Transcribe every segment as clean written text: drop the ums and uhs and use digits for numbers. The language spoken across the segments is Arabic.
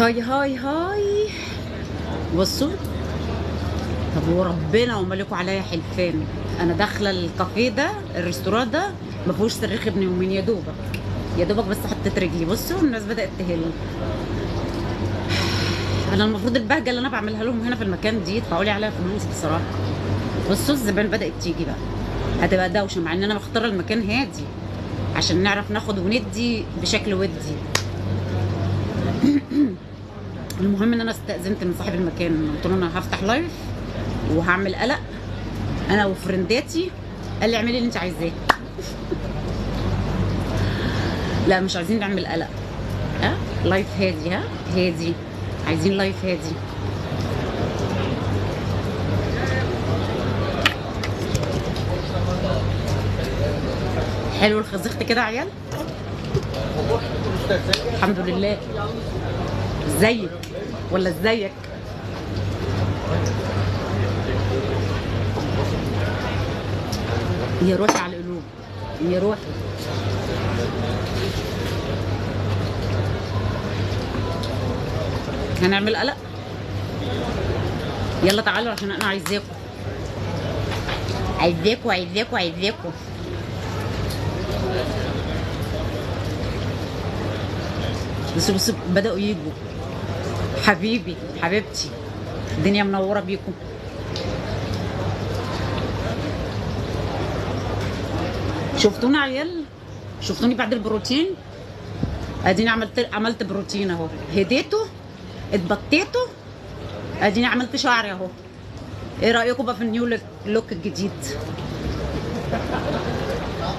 هاي هاي هاي. بصوا، طب وربنا وملكوا عليا حلفان، انا داخله الكافيه ده، الريستوران ده ما فيهوش صريخ ابن يومين، يا دوبك يا دوبك بس حطيت رجلي. بصوا الناس بدات تهل. انا المفروض البهجه اللي انا بعملها لهم هنا في المكان دي يدفعوا لي عليها فلوس بصراحه. بصوا الزبائن بدات تيجي بقى، هتبقى دوشه مع ان انا مختاره المكان هادي عشان نعرف ناخد وندي بشكل ودي. المهم ان انا استأذنت من صاحب المكان، قلت له انا هفتح لايف وهعمل قلق انا وفرنداتي. قال لي اعملي اللي انت عايزاه. لا مش عايزين نعمل قلق، ها لايف هادي، ها هادي، عايزين لايف هادي. حلو الخزخت كده يا عيال. الحمد لله. ازيك ولا ازيك؟ يا روحي على القلوب، يا روحي. هنعمل قلق، يلا تعالوا عشان انا عايزاكم عايزاكم عايزاكم عايزاكم. بصوا بصوا بدأوا يجوا. حبيبي حبيبتي، الدنيا منورة بيكم. شفتوني عيال؟ شفتوني بعد البروتين؟ اديني عملت بروتين اهو، هديته اتبطيته، اديني عملت شعري اهو. ايه رأيكم بقى في النيو لوك الجديد؟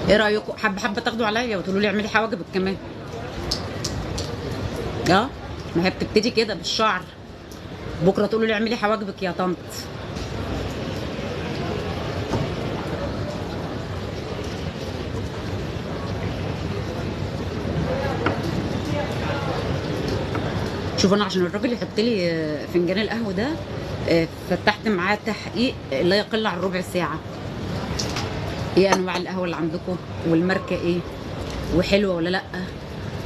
ايه رأيكم؟ حبة تاخدوا عليا وتقولوا لي اعملي حواجبك كمان. ما هي بتبتدي كده بالشعر، بكره تقولوا لي اعملي حواجبك يا طنط. شوف انا عشان الراجل يحط لي فنجان القهوه ده فتحت معاه تحقيق لا يقل عن ربع ساعه. ايه انواع القهوه اللي عندكم والماركه ايه وحلوه ولا لا؟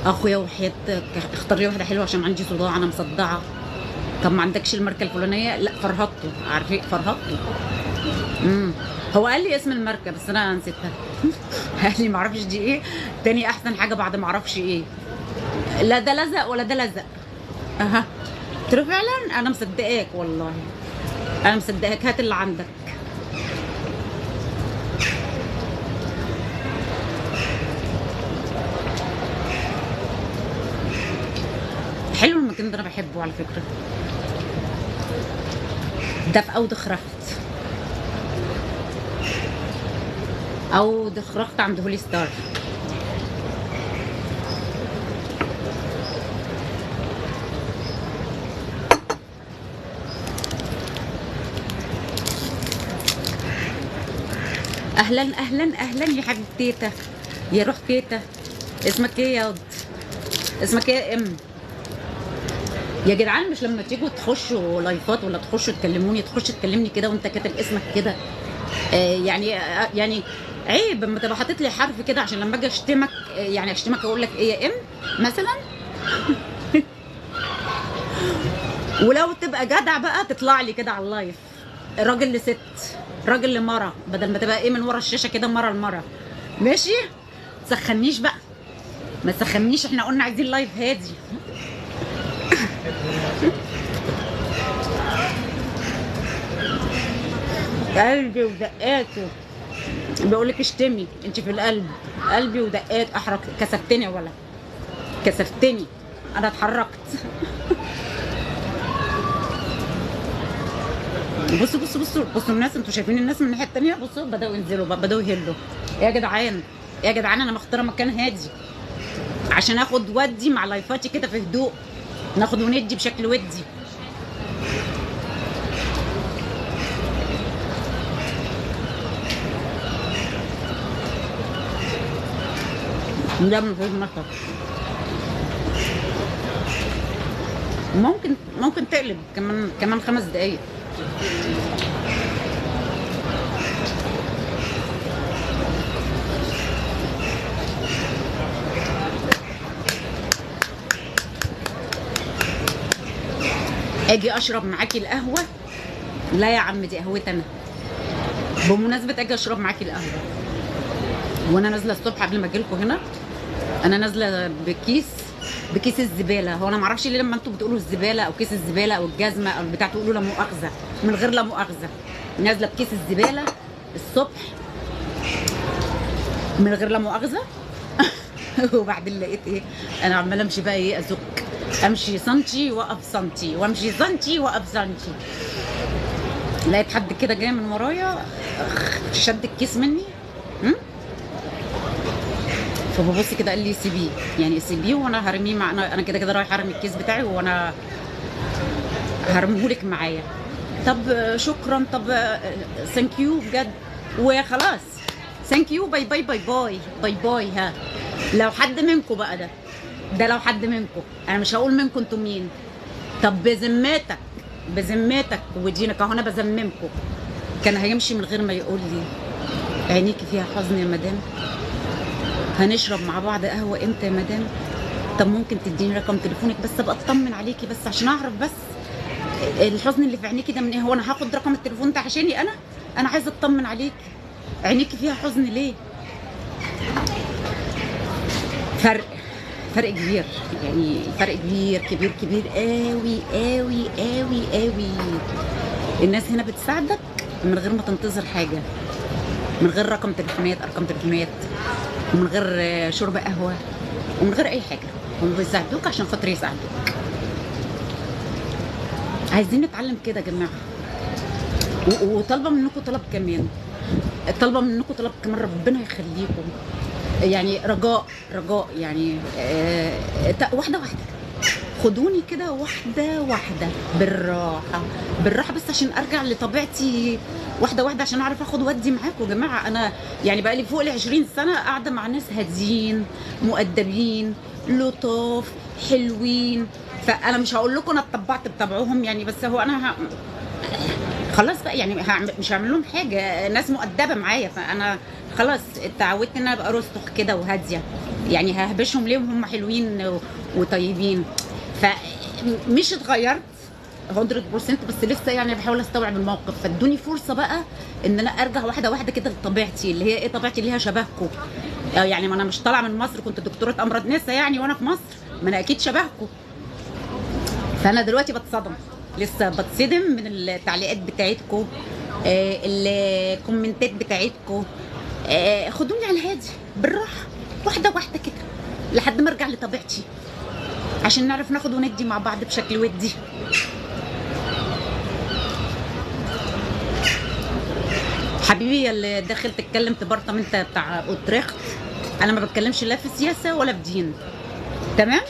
اخويا وحياتك اختار لي واحده حلوه عشان عندي صداع انا مصدعه. طب ما عندكش الماركه الفلانيه؟ لا فرهطته، عارفين فرهطته. هو قال لي اسم الماركه بس انا نسيتها. قال لي ما اعرفش دي ايه، تاني احسن حاجه بعد ما اعرفش ايه. لا ده لزق ولا ده لزق. اها قلت له فعلا انا مصدقاك، والله انا مصدقاك، هات اللي عندك. حلو المكان ده، انا بحبه على فكره. ده في اودخ رخت، اودخ رخت عند هولي ستار. اهلا اهلا اهلا يا حبيبه تيتا، يا روح تيتا. اسمك ايه يا واد؟ اسمك ايه يا يا جدعان؟ مش لما تيجوا تخشوا لايفات ولا تخشوا تكلموني تخش تكلمني كده وانت كاتب اسمك كده؟ يعني عيب اما تبقى حاطط لي حرف كده عشان لما اجي اشتمك يعني اشتمك اقول لك ايه يا مثلا. ولو تبقى جدع بقى تطلع لي كده على اللايف، راجل لست، راجل لمره، بدل ما تبقى من ورا الشاشه كده مره لمره. ماشي؟ تسخنيش بقى، ما تسخنيش، احنا قلنا عايزين لايف هادي. قلبي ودقاته بيقول لك اشتمي انت في القلب. قلبي ودقات احرق. كسفتني ولا كسفتني، انا اتحركت. بصوا بصوا بصوا بصوا الناس، انتوا شايفين الناس من الناحيه الثانيه؟ بصوا بداوا ينزلوا بقى، بداوا يهلوا. يا جدعان يا جدعان انا مختاره مكان هادي عشان اخد ودي مع لايفاتي كده في هدوء، ناخد وندي بشكل ودي. لا مفيش مطر. ممكن تقلب كمان 5 دقايق. اجي اشرب معاكي القهوه؟ لا يا عم، دي قهوتي انا. بمناسبه اجي اشرب معاكي القهوه وانا نازله الصبح قبل ما اجي لكم هنا، انا نازله بكيس الزباله. هو انا ما اعرفش ليه لما انتوا بتقولوا الزباله او كيس الزباله او الجزمه او البتاع تقولوا لا مؤاخذه، من غير لا مؤاخذه. نازله بكيس الزباله الصبح من غير لا مؤاخذه. وبعدين لقيت ايه، انا عماله امشي بقى ايه، ازك، امشي سنتي واقف سنتي وامشي سنتي واقف سنتي، لقيت حد كده جاي من ورايا شد الكيس مني. فببص كده قال لي سيبيه، يعني سيبيه وانا هرميه مع انا كده كده رايحه ارمي الكيس بتاعي وانا هرميهولك معايا. طب شكرا، طب ثانك يو بجد وخلاص، ثانك يو، باي باي باي باي باي باي. ها لو حد منكم بقى ده لو حد منكم، انا مش هقول منكم انتوا مين، طب بذمتك ودينك اهو انا بذممكم، كان هيمشي من غير ما يقول لي عينيكي فيها حزن يا مدام؟ هنشرب مع بعض قهوه امتى يا مدام؟ طب ممكن تديني رقم تليفونك بس ابقى اطمن عليكي بس عشان اعرف بس الحزن اللي في عينيكي ده من ايه؟ هو انا هاخد رقم التليفون ده عشاني انا عايزه اطمن عليكي، عينيكي فيها حزن ليه؟ فرق كبير، يعني فرق كبير كبير كبير قوي قوي قوي قوي. الناس هنا بتساعدك من غير ما تنتظر حاجه، من غير ارقام تليفونات ومن غير شرب قهوه ومن غير اي حاجه، هم بيساعدوك عشان خاطر يساعدوك. عايزين نتعلم كده يا جماعه، وطالبه منكم طلب كمان، ربنا يخليكم، يعني رجاء يعني واحده خدوني كده واحده بالراحه بس عشان ارجع لطبيعتي واحده عشان اعرف اخد ودي معاكم يا جماعه. انا يعني بقى لي فوق ال 20 سنه قاعده مع ناس هاديين مؤدبين لطاف حلوين، فانا مش هقول لكم انا اتطبعت بطبعهم يعني، بس هو انا خلاص بقى يعني مش هعمل لهم حاجه، ناس مؤدبه معايا، فانا خلاص اتعودت ان انا ابقى رستق كده وهاديه، يعني ههبشهم ليه وهم حلوين وطيبين. فمش اتغيرت 100% بس لسه يعني بحاول استوعب الموقف، فادوني فرصه بقى ان انا ارجع واحده كده لطبيعتي، اللي هي ايه طبيعتي اللي هي شبهكم. يعني ما انا مش طالعه من مصر كنت دكتوره امراض نسا يعني وانا في مصر، ما انا اكيد شبهكم. فانا دلوقتي لسه بتصدم من التعليقات بتاعتكم، الكومنتات بتاعتكم. خدوني على الهادي بالراحه واحده كده لحد ما ارجع لطبيعتي عشان نعرف ناخد وندي مع بعض بشكل ودي. حبيبي اللي داخل تتكلم تبرطم انت بتاع اوتريخت، انا ما بتكلمش لا في سياسه ولا في دين، تمام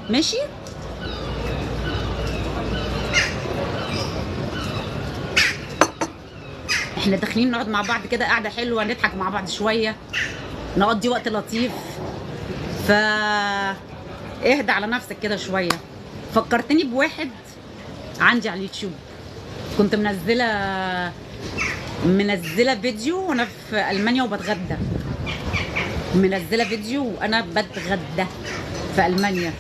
ماشي؟ احنا داخلين نقعد مع بعض كده قعده حلوه، نضحك مع بعض شويه، نقضي وقت لطيف، ف اهدى على نفسك كده شويه. فكرتني بواحد عندي على اليوتيوب، كنت منزله فيديو وانا في المانيا وبتغدى، في المانيا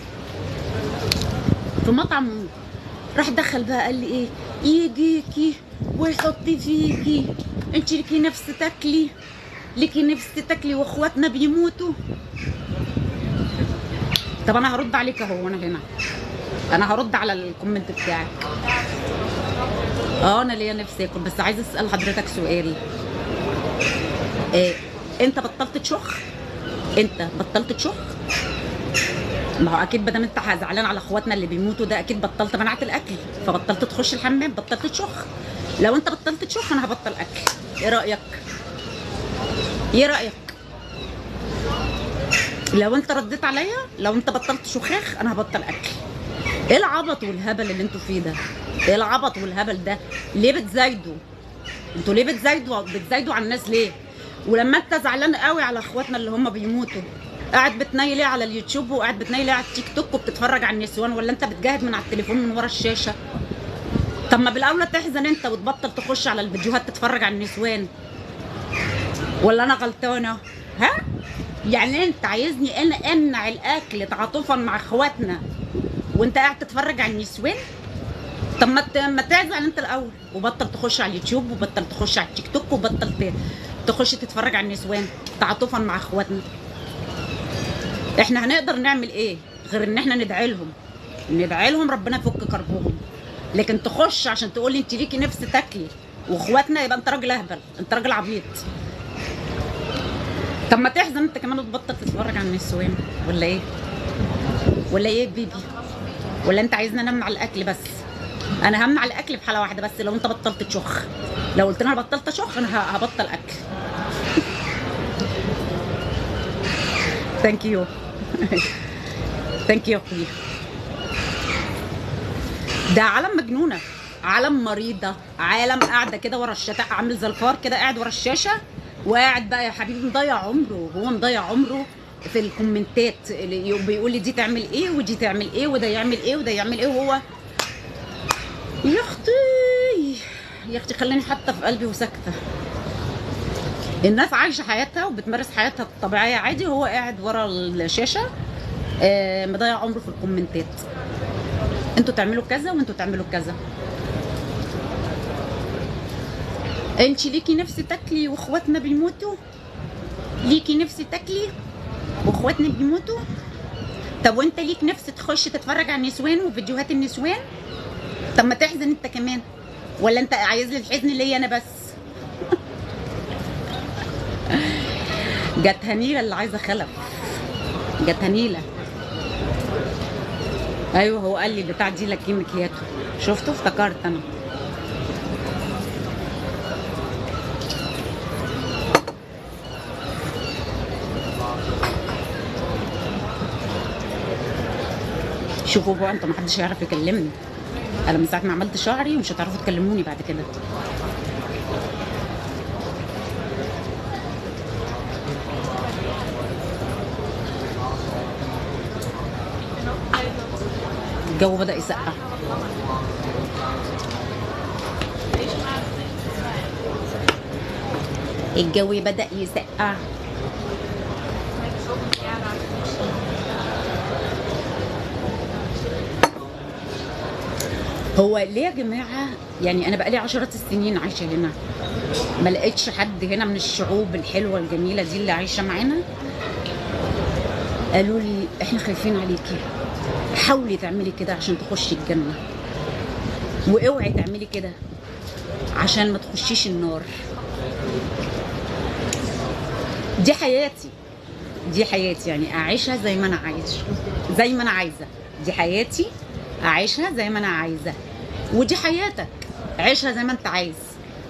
في مطعم، راح دخل بقى قال لي ايه، يجيكي ويحط فيكي، انت ليكي نفس تاكلي واخواتنا بيموتوا. طب انا هرد عليك اهو، انا هرد على الكومنت بتاعك. انا ليا نفسي اكل، بس عايزه اسال حضرتك سؤال، انت بطلت تشخ؟ ما هو اكيد بدل انت زعلان على اخواتنا اللي بيموتوا ده اكيد بطلت منعت الاكل، فبطلت تخش الحمام، بطلت تشخ. لو انت بطلت تشخ انا هبطل اكل، ايه رايك؟ لو انت رديت عليا، لو انت بطلت شخاخ انا هبطل اكل. ايه العبط والهبل اللي انتوا فيه ده؟ ليه بتزايدوا؟ انتوا ليه بتزايدوا على الناس ليه؟ ولما انت زعلان قوي على اخواتنا اللي هم بيموتوا، قاعد بتنيل ايه على اليوتيوب وقاعد بتنيل ايه على التيك توك وبتتفرج على النسوان، ولا انت بتجاهد من على التليفون من ورا الشاشه؟ طب ما بالاولى تحزن انت وتبطل تخش على الفيديوهات تتفرج على النسوان، ولا انا غلطانه؟ ها؟ يعني انت عايزني انا امنع الاكل تعاطفا مع اخواتنا وانت قاعد تتفرج على النسوان؟ طب ما تعزل انت الاول، وبطل تخش على اليوتيوب، وبطل تخش على التيك توك، وبطل تخش تتفرج على النسوان تعاطفا مع اخواتنا. احنا هنقدر نعمل ايه غير ان احنا ندعي لهم، ندعي لهم ربنا يفك كربهم. لكن تخش عشان تقول لي انت ليكي نفس تاكلي واخواتنا، يبقى انت راجل اهبل، انت راجل عبيط. طب ما تحزن انت كمان وتبطل تتفرج على النسوان، ولا ايه؟ ولا ايه يا بيبي؟ ولا انت عايزني انام على الاكل بس؟ انا همنع الاكل في حاله واحده بس، لو انت بطلت تشخ. لو قلت لي انا بطلت اشخ انا هبطل اكل. ثانك يو. ثانك يو يا اخويا. ده عالم مجنونه، عالم مريضه، عالم قاعده كده ورا الشاشه، عامل زي الفار كده قاعد ورا الشاشه، وقاعد بقى يا حبيبي مضيع عمره. هو مضيع عمره في الكومنتات اللي بيقول لي دي تعمل ايه ودي تعمل ايه وده يعمل ايه وده يعمل ايه. وهو يا اختي يا اختي خليني حتى في قلبي وساكته. الناس عايشه حياتها وبتمارس حياتها الطبيعيه عادي، وهو قاعد ورا الشاشه مضيع عمره في الكومنتات. انتوا تعملوا كذا وانتوا تعملوا كذا. انت ليكي نفس تاكلي واخواتنا بيموتوا؟ ليكي نفس تاكلي واخواتنا بيموتوا؟ طب وانت ليك نفس تخش تتفرج على النسوان وفيديوهات النسوان؟ طب ما تحزن انت كمان، ولا انت عايز لي الحزن ليا انا بس؟ جت هنيله اللي عايزه خلف، جت هنيله. ايوه هو قال لي بتاع دي لك مكياتو، شفته افتكرت انا. شوفوا بقى انتوا، محدش هيعرف يكلمني انا من ساعه ما عملت شعري، ومش هتعرفوا تكلموني بعد كده. الجو بدأ يسقع. الجو بدأ يسقع. هو ليه يا جماعه؟ يعني انا بقالي 10 سنين عايشه هنا، ما لقيتش حد هنا من الشعوب الحلوه الجميله دي اللي عايشه معانا قالوا لي احنا خايفين عليكي، حاولي تعملي كده عشان تخشي الجنه، واوعي تعملي كده عشان ما تخشيش النار. دي حياتي، دي حياتي، يعني اعيشها زي ما انا عايشه، زي ما انا عايزه. دي حياتي اعيشها زي ما انا عايزه، ودي حياتك عيشها زي ما انت عايز.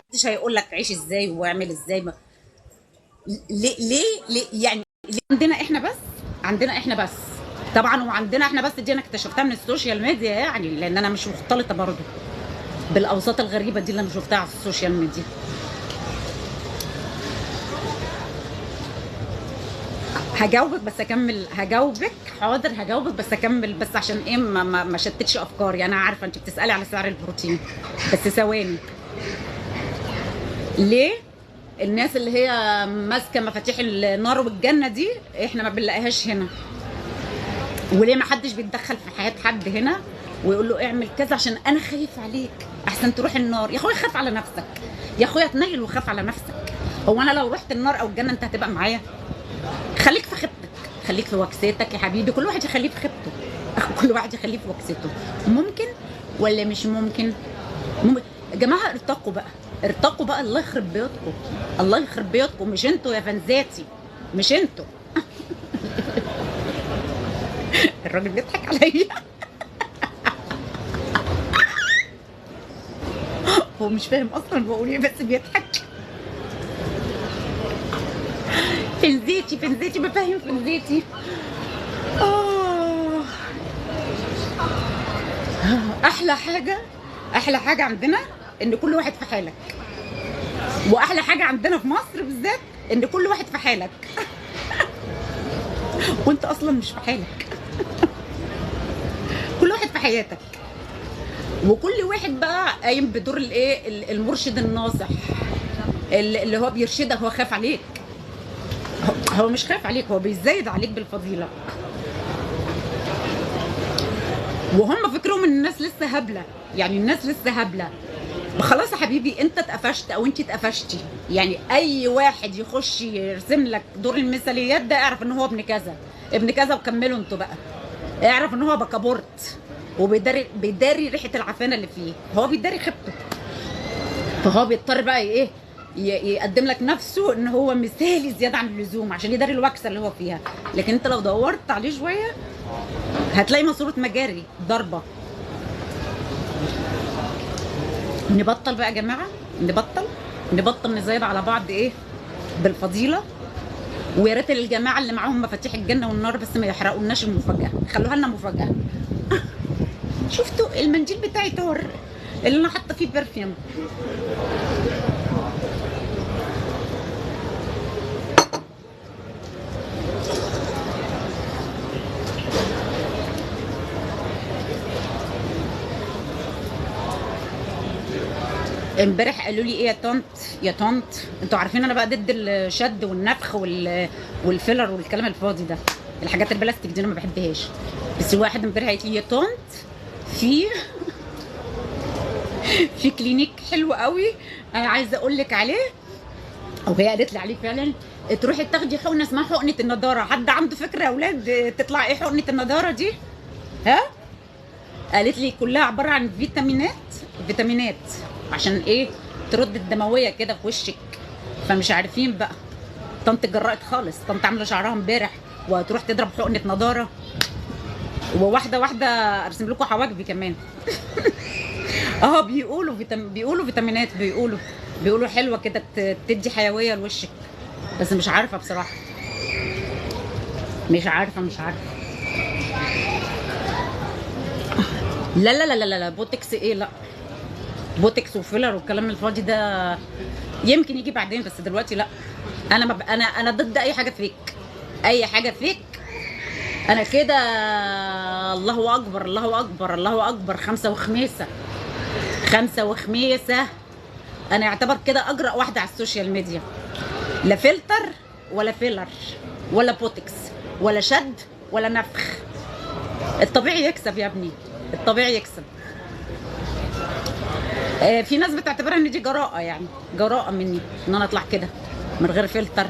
محدش هيقول لك عيش ازاي واعمل ازاي. ليه يعني ليه عندنا احنا بس؟ عندنا احنا بس طبعا. وعندنا احنا بس دي انا اكتشفتها من السوشيال ميديا، يعني لان انا مش مختلطه برضه بالاوساط الغريبه دي اللي انا شفتها على السوشيال ميديا. هجاوبك بس اكمل، هجاوبك حاضر، هجاوبك بس اكمل بس عشان ايه ما شتتش افكاري. انا عارفه انت بتسالي على سعر البروتين، بس ثواني. ليه الناس اللي هي ماسكه مفاتيح النار والجنه دي احنا ما بنلاقيهاش هنا؟ وليه ما حدش بيتدخل في حياه حد هنا ويقول له اعمل كذا عشان انا خايف عليك احسن تروح النار؟ يا اخويا خاف على نفسك، يا اخويا اتنيل وخاف على نفسك. هو انا لو رحت النار او الجنه انت هتبقى معايا؟ خليك في خيبتك، خليك في وكستك يا حبيبي. كل واحد يخليه في خيبته، كل واحد يخليه في وكسته. ممكن ولا مش ممكن؟ يا جماعه ارتقوا بقى، ارتقوا بقى. الله يخرب بيوتكم، الله يخرب بيوتكم. مش انتوا يا فنزاتي، مش انتوا. الراجل بيضحك عليا. هو مش فاهم اصلا بقول ايه بس بيضحك. فنزيتي فنزيتي بفهم فنزيتي. احلى حاجه، احلى حاجه عندنا ان كل واحد في حالك. واحلى حاجه عندنا في مصر بالذات ان كل واحد في حالك. وانت اصلا مش في حالك. كل واحد في حياتك، وكل واحد بقى قايم بدور الايه، المرشد الناصح اللي هو بيرشدك. هو خاف عليك، هو مش خايف عليك، هو بيزايد عليك بالفضيله. وهم فكرهم ان الناس لسه هبله، يعني الناس لسه هبله. خلاص يا حبيبي، انت اتقفشت او انت اتقفشتي. يعني اي واحد يخش يرسم لك دور المثاليات ده، اعرف ان هو ابن كذا ابن كذا، وكملوا انتوا بقى. اعرف ان هو بكابورت، وبيداري ريحه العفانه اللي فيه، هو بيداري خيبته. فهو بيضطر بقى ايه، يقدم لك نفسه ان هو مثالي زياده عن اللزوم عشان يداري الوكسه اللي هو فيها. لكن انت لو دورت عليه شويه هتلاقي ماسوره مجاري ضربه. نبطل بقى يا جماعه، نبطل نزايد على بعض ايه بالفضيله. ويا ريت الجماعه اللي معاهم مفاتيح الجنه والنار بس ما يحرقولناش المفاجاه، خلوها لنا مفاجاه. شفتوا المنديل بتاعي طار اللي انا حاطه فيه برفيوم. امبارح قالوا لي ايه يا طنط انتوا عارفين انا بقى ضد الشد والنفخ والفيلر والكلام الفاضي ده، الحاجات البلاستيك دي انا ما بحبهاش. بس واحد امبارح قالت لي يا طنط في كلينيك حلو قوي انا عايزه اقول لك عليه، او هي قالت لي عليه فعلا. تروحي تاخدي حقنه اسمها حقنه النضاره. حد عنده فكره يا اولاد تطلع ايه حقنه النضاره دي؟ ها؟ قالت لي كلها عباره عن فيتامينات عشان ايه؟ ترد الدمويه كده في وشك. فمش عارفين بقى. طنط اتجرأت خالص، طنط عامله شعرها امبارح وهتروح تضرب حقنه نضاره. وواحده ارسم لكم حواجبي كمان. بيقولوا فيتامينات، بيقولوا حلوه كده تدي حيويه لوشك. بس مش عارفه بصراحه، مش عارفه. لا بوتكس ايه؟ لا بوتكس وفيلر والكلام الفاضي ده يمكن يجي بعدين، بس دلوقتي لا. انا ضد اي حاجه فيك. انا كده الله اكبر. خمسه وخميسه. انا اعتبر كده اجرأ واحده على السوشيال ميديا. لا فلتر ولا فيلر ولا بوتكس ولا شد ولا نفخ. الطبيعي يكسب يا ابني، الطبيعي يكسب. في ناس بتعتبرها ان دي جراءه، يعني جراءه مني ان انا اطلع كده من غير فلتر،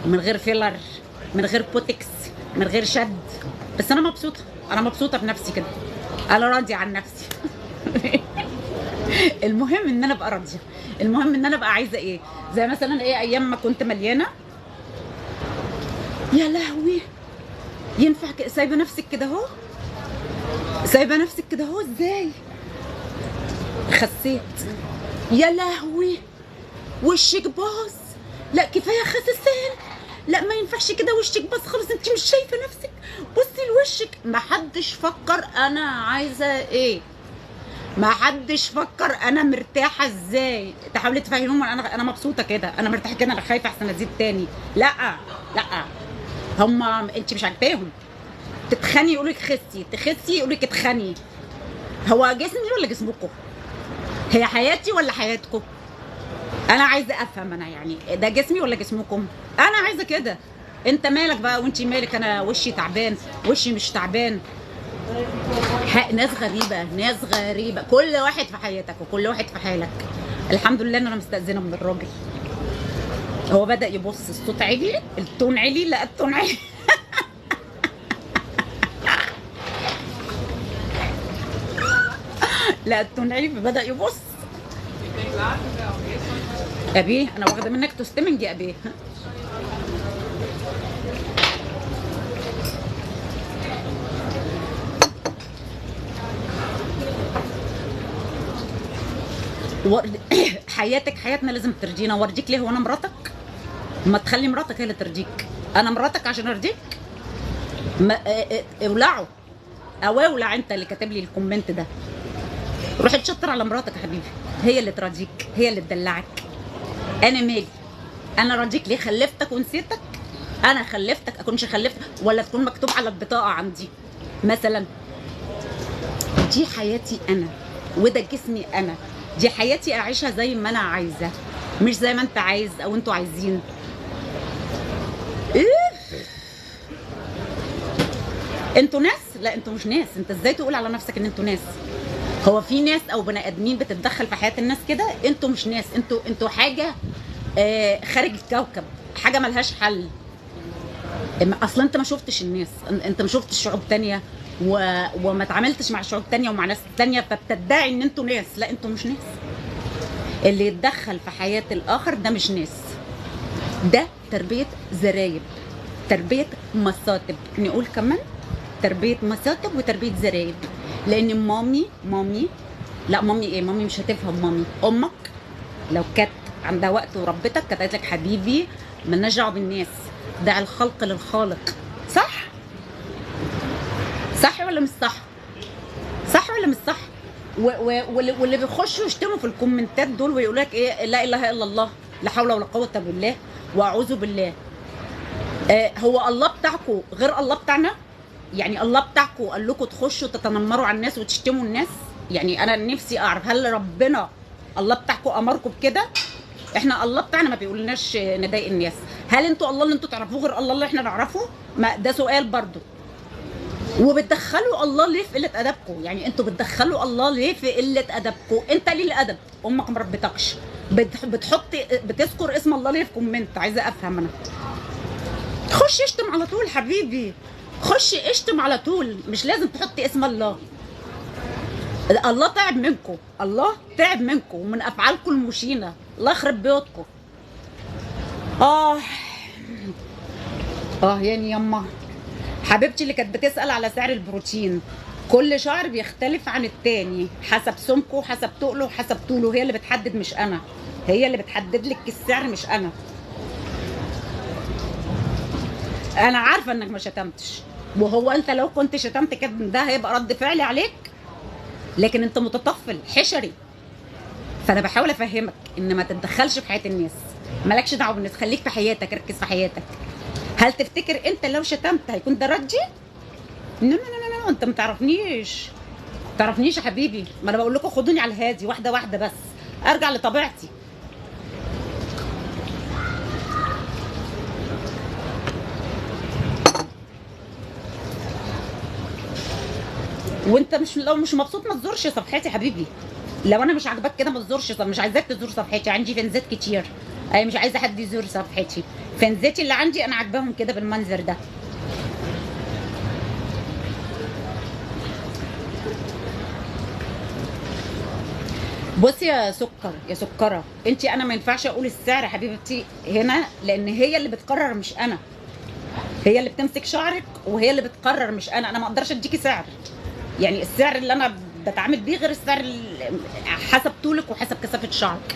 من غير فيلر، من غير بوتكس، من غير شد. بس انا مبسوطه بنفسي كده، انا راضيه عن نفسي. المهم ان انا ابقى راضيه، المهم ان انا ابقى عايزه ايه. زي مثلا ايه، ايام ما كنت مليانه، يا لهوي ينفع سايبه نفسك كده اهو، ازاي خسيت؟ يا لهوي وشك باظ. لا كفايه خسسان، لا ما ينفعش كده وشك باظ خالص، انت مش شايفه نفسك، بصي لوشك. ما حدش فكر انا عايزه ايه، ما حدش فكر انا مرتاحه ازاي. تحاولي تفهمهم انا مبسوطه كده، انا مرتاحه كده، انا خايفه احسن ازيد تاني. لا هم انت مش عاجباهم. تتخني يقولوا لك خسي، تخسي يقولوا لك اتخني. هو جسمي ولا جسمكم؟ هي حياتي ولا حياتكم؟ انا عايزه افهم، انا يعني ده جسمي ولا جسمكم؟ انا عايزه كده. انت مالك بقى وانت مالك؟ انا وشي تعبان، وشي مش تعبان. ناس غريبه، كل واحد في حياتك وكل واحد في حالك. الحمد لله ان انا مستأذنه من الراجل. هو بدأ يبص، الصوت عالي، التون عالي، لا التون عالي. لا التون عالي، بدأ يبص. ابيه انا واخده منك تستمنج يا ابيه. حياتنا لازم ترضينا. وارضيك ليه؟ هو انا مراتك؟ ما تخلي مراتك هي اللي ترضيك. انا مراتك عشان ارضيك؟ اولع انت اللي كاتب لي الكومنت ده. روح اتشطر على مراتك يا حبيبي، هي اللي تراضيك، هي اللي تدلعك. انا مالي؟ انا راضيك ليه؟ خلفتك ونسيتك؟ انا خلفتك اكونش خلفتك ولا تكون مكتوب على البطاقه عندي مثلا؟ دي حياتي انا وده جسمي انا، دي حياتي اعيشها زي ما انا عايزه، مش زي ما انت عايز او انتوا عايزين. انتوا ناس لا انتوا مش ناس. انت ازاي تقول على نفسك ان انتوا ناس؟ هو في ناس او بني ادمين بتتدخل في حياه الناس كده؟ انتوا مش ناس، انتوا حاجه خارج الكوكب، حاجه ملهاش حل. اصلا انت ما شفتش الناس، انت ما شفتش شعوب تانية وما اتعاملتش مع شعوب تانية ومع ناس تانية، فبتدعي ان انتوا ناس. لا انتوا مش ناس. اللي يتدخل في حياه الاخر ده مش ناس، ده تربيه زرايب، تربيه مصاطب. نقول كمان تربيه مصاطب وتربيه زرايب. لان مامي لا مامي ايه، مامي مش هتفهم. مامي امك لو كانت عندها وقت وربتك كانت قالت لك حبيبي مالناش دعوه بالناس، دع الخلق للخالق. صح؟ صح ولا مش صح؟ صح ولا مش صح؟ واللي بيخشوا يشتموا في الكومنتات دول ويقول لك ايه، لا اله الا الله، لا حول ولا قوه بالله، واعوذ بالله. هو الله بتاعكم غير الله بتاعنا؟ يعني الله بتاعكم قال لكم تخشوا تتنمروا على الناس وتشتموا الناس؟ يعني انا نفسي اعرف، هل ربنا الله بتاعكم امركم بكده؟ احنا الله بتاعنا ما بيقولناش نضايق الناس. هل انتوا الله اللي انتوا تعرفوه غير الله اللي احنا نعرفه؟ ما ده سؤال برضو. وبتدخلوا الله ليه في قله ادبكم؟ يعني انتوا بتدخلوا الله ليه في قله ادبكم؟ انت ليه الادب؟ امك ما ربتكش، بتذكر اسم الله ليه في كومنت؟ عايزه افهم انا. خش اشتم على طول حبيبي، خش اشتم على طول، مش لازم تحطي اسم الله. الله تعب منكم، الله تعب منكم ومن افعالكم المشينه. الله يخرب بيوتكم. يعني يما حبيبتي اللي كانت بتسال على سعر البروتين، كل شعر بيختلف عن التاني حسب سمكه، حسب تقله، حسب طوله. هي اللي بتحدد مش انا، هي اللي بتحدد لك السعر مش انا. انا عارفه انك ما شتمتش، وهو انت لو كنت شتمت كان ده هيبقى رد فعلي عليك، لكن انت متطفل حشري. فانا بحاول افهمك ان ما تتدخلش في حياه الناس، مالكش دعوه بالناس، خليك في حياتك، ركز في حياتك. هل تفتكر انت لو شتمت هيكون ده ردي؟ لا، انت ما تعرفنيش يا حبيبي. ما انا بقول لكم خدوني على الهادي، واحده واحده بس ارجع لطبيعتي. وانت لو مش مبسوط ما تزورش صفحتي حبيبي. لو انا مش عاجباك كده ما تزورش، مش عايزاك تزور صفحتي، عندي فانزات كتير. مش عايزه حد يزور صفحتي، فانزاتي اللي عندي انا عاجباهم كده بالمنظر ده. بصي يا سكر يا سكره، انا ما ينفعش اقول السعر يا حبيبتي هنا، لان هي اللي بتقرر مش انا. هي اللي بتمسك شعرك وهي اللي بتقرر مش انا ما اقدرش اديكي سعر. يعني السعر اللي انا بتعامل بيه غير السعر حسب طولك وحسب كثافه شعرك.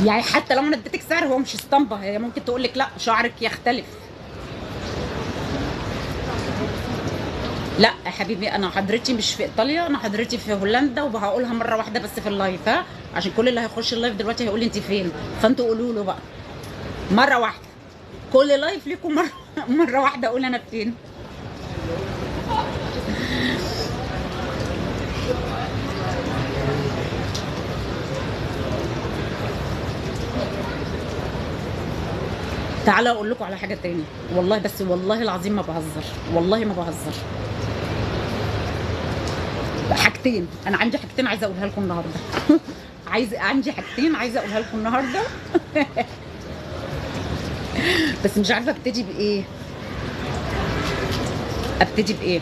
يعني حتى لو انا اديتك سعر هو مش اسطمبه، هي ممكن تقول لك لا شعرك يختلف. لا يا حبيبي، انا حضرتي مش في ايطاليا، انا حضرتي في هولندا، وهقولها مره واحده بس في اللايف، ها، عشان كل اللي هيخش اللايف دلوقتي هيقول لي انت فين، فانتوا قولوا له بقى مره واحده. كل لايف ليكم مره واحده اقول انا فين. تعالى اقول لكم على حاجه تاني، والله بس والله العظيم ما بهزر، والله ما بهزر. حاجتين، انا عندي حاجتين عايزه اقولها لكم النهارده. عندي حاجتين عايزه اقولها لكم النهارده. بس مش عارفه ابتدي بايه. هبتدي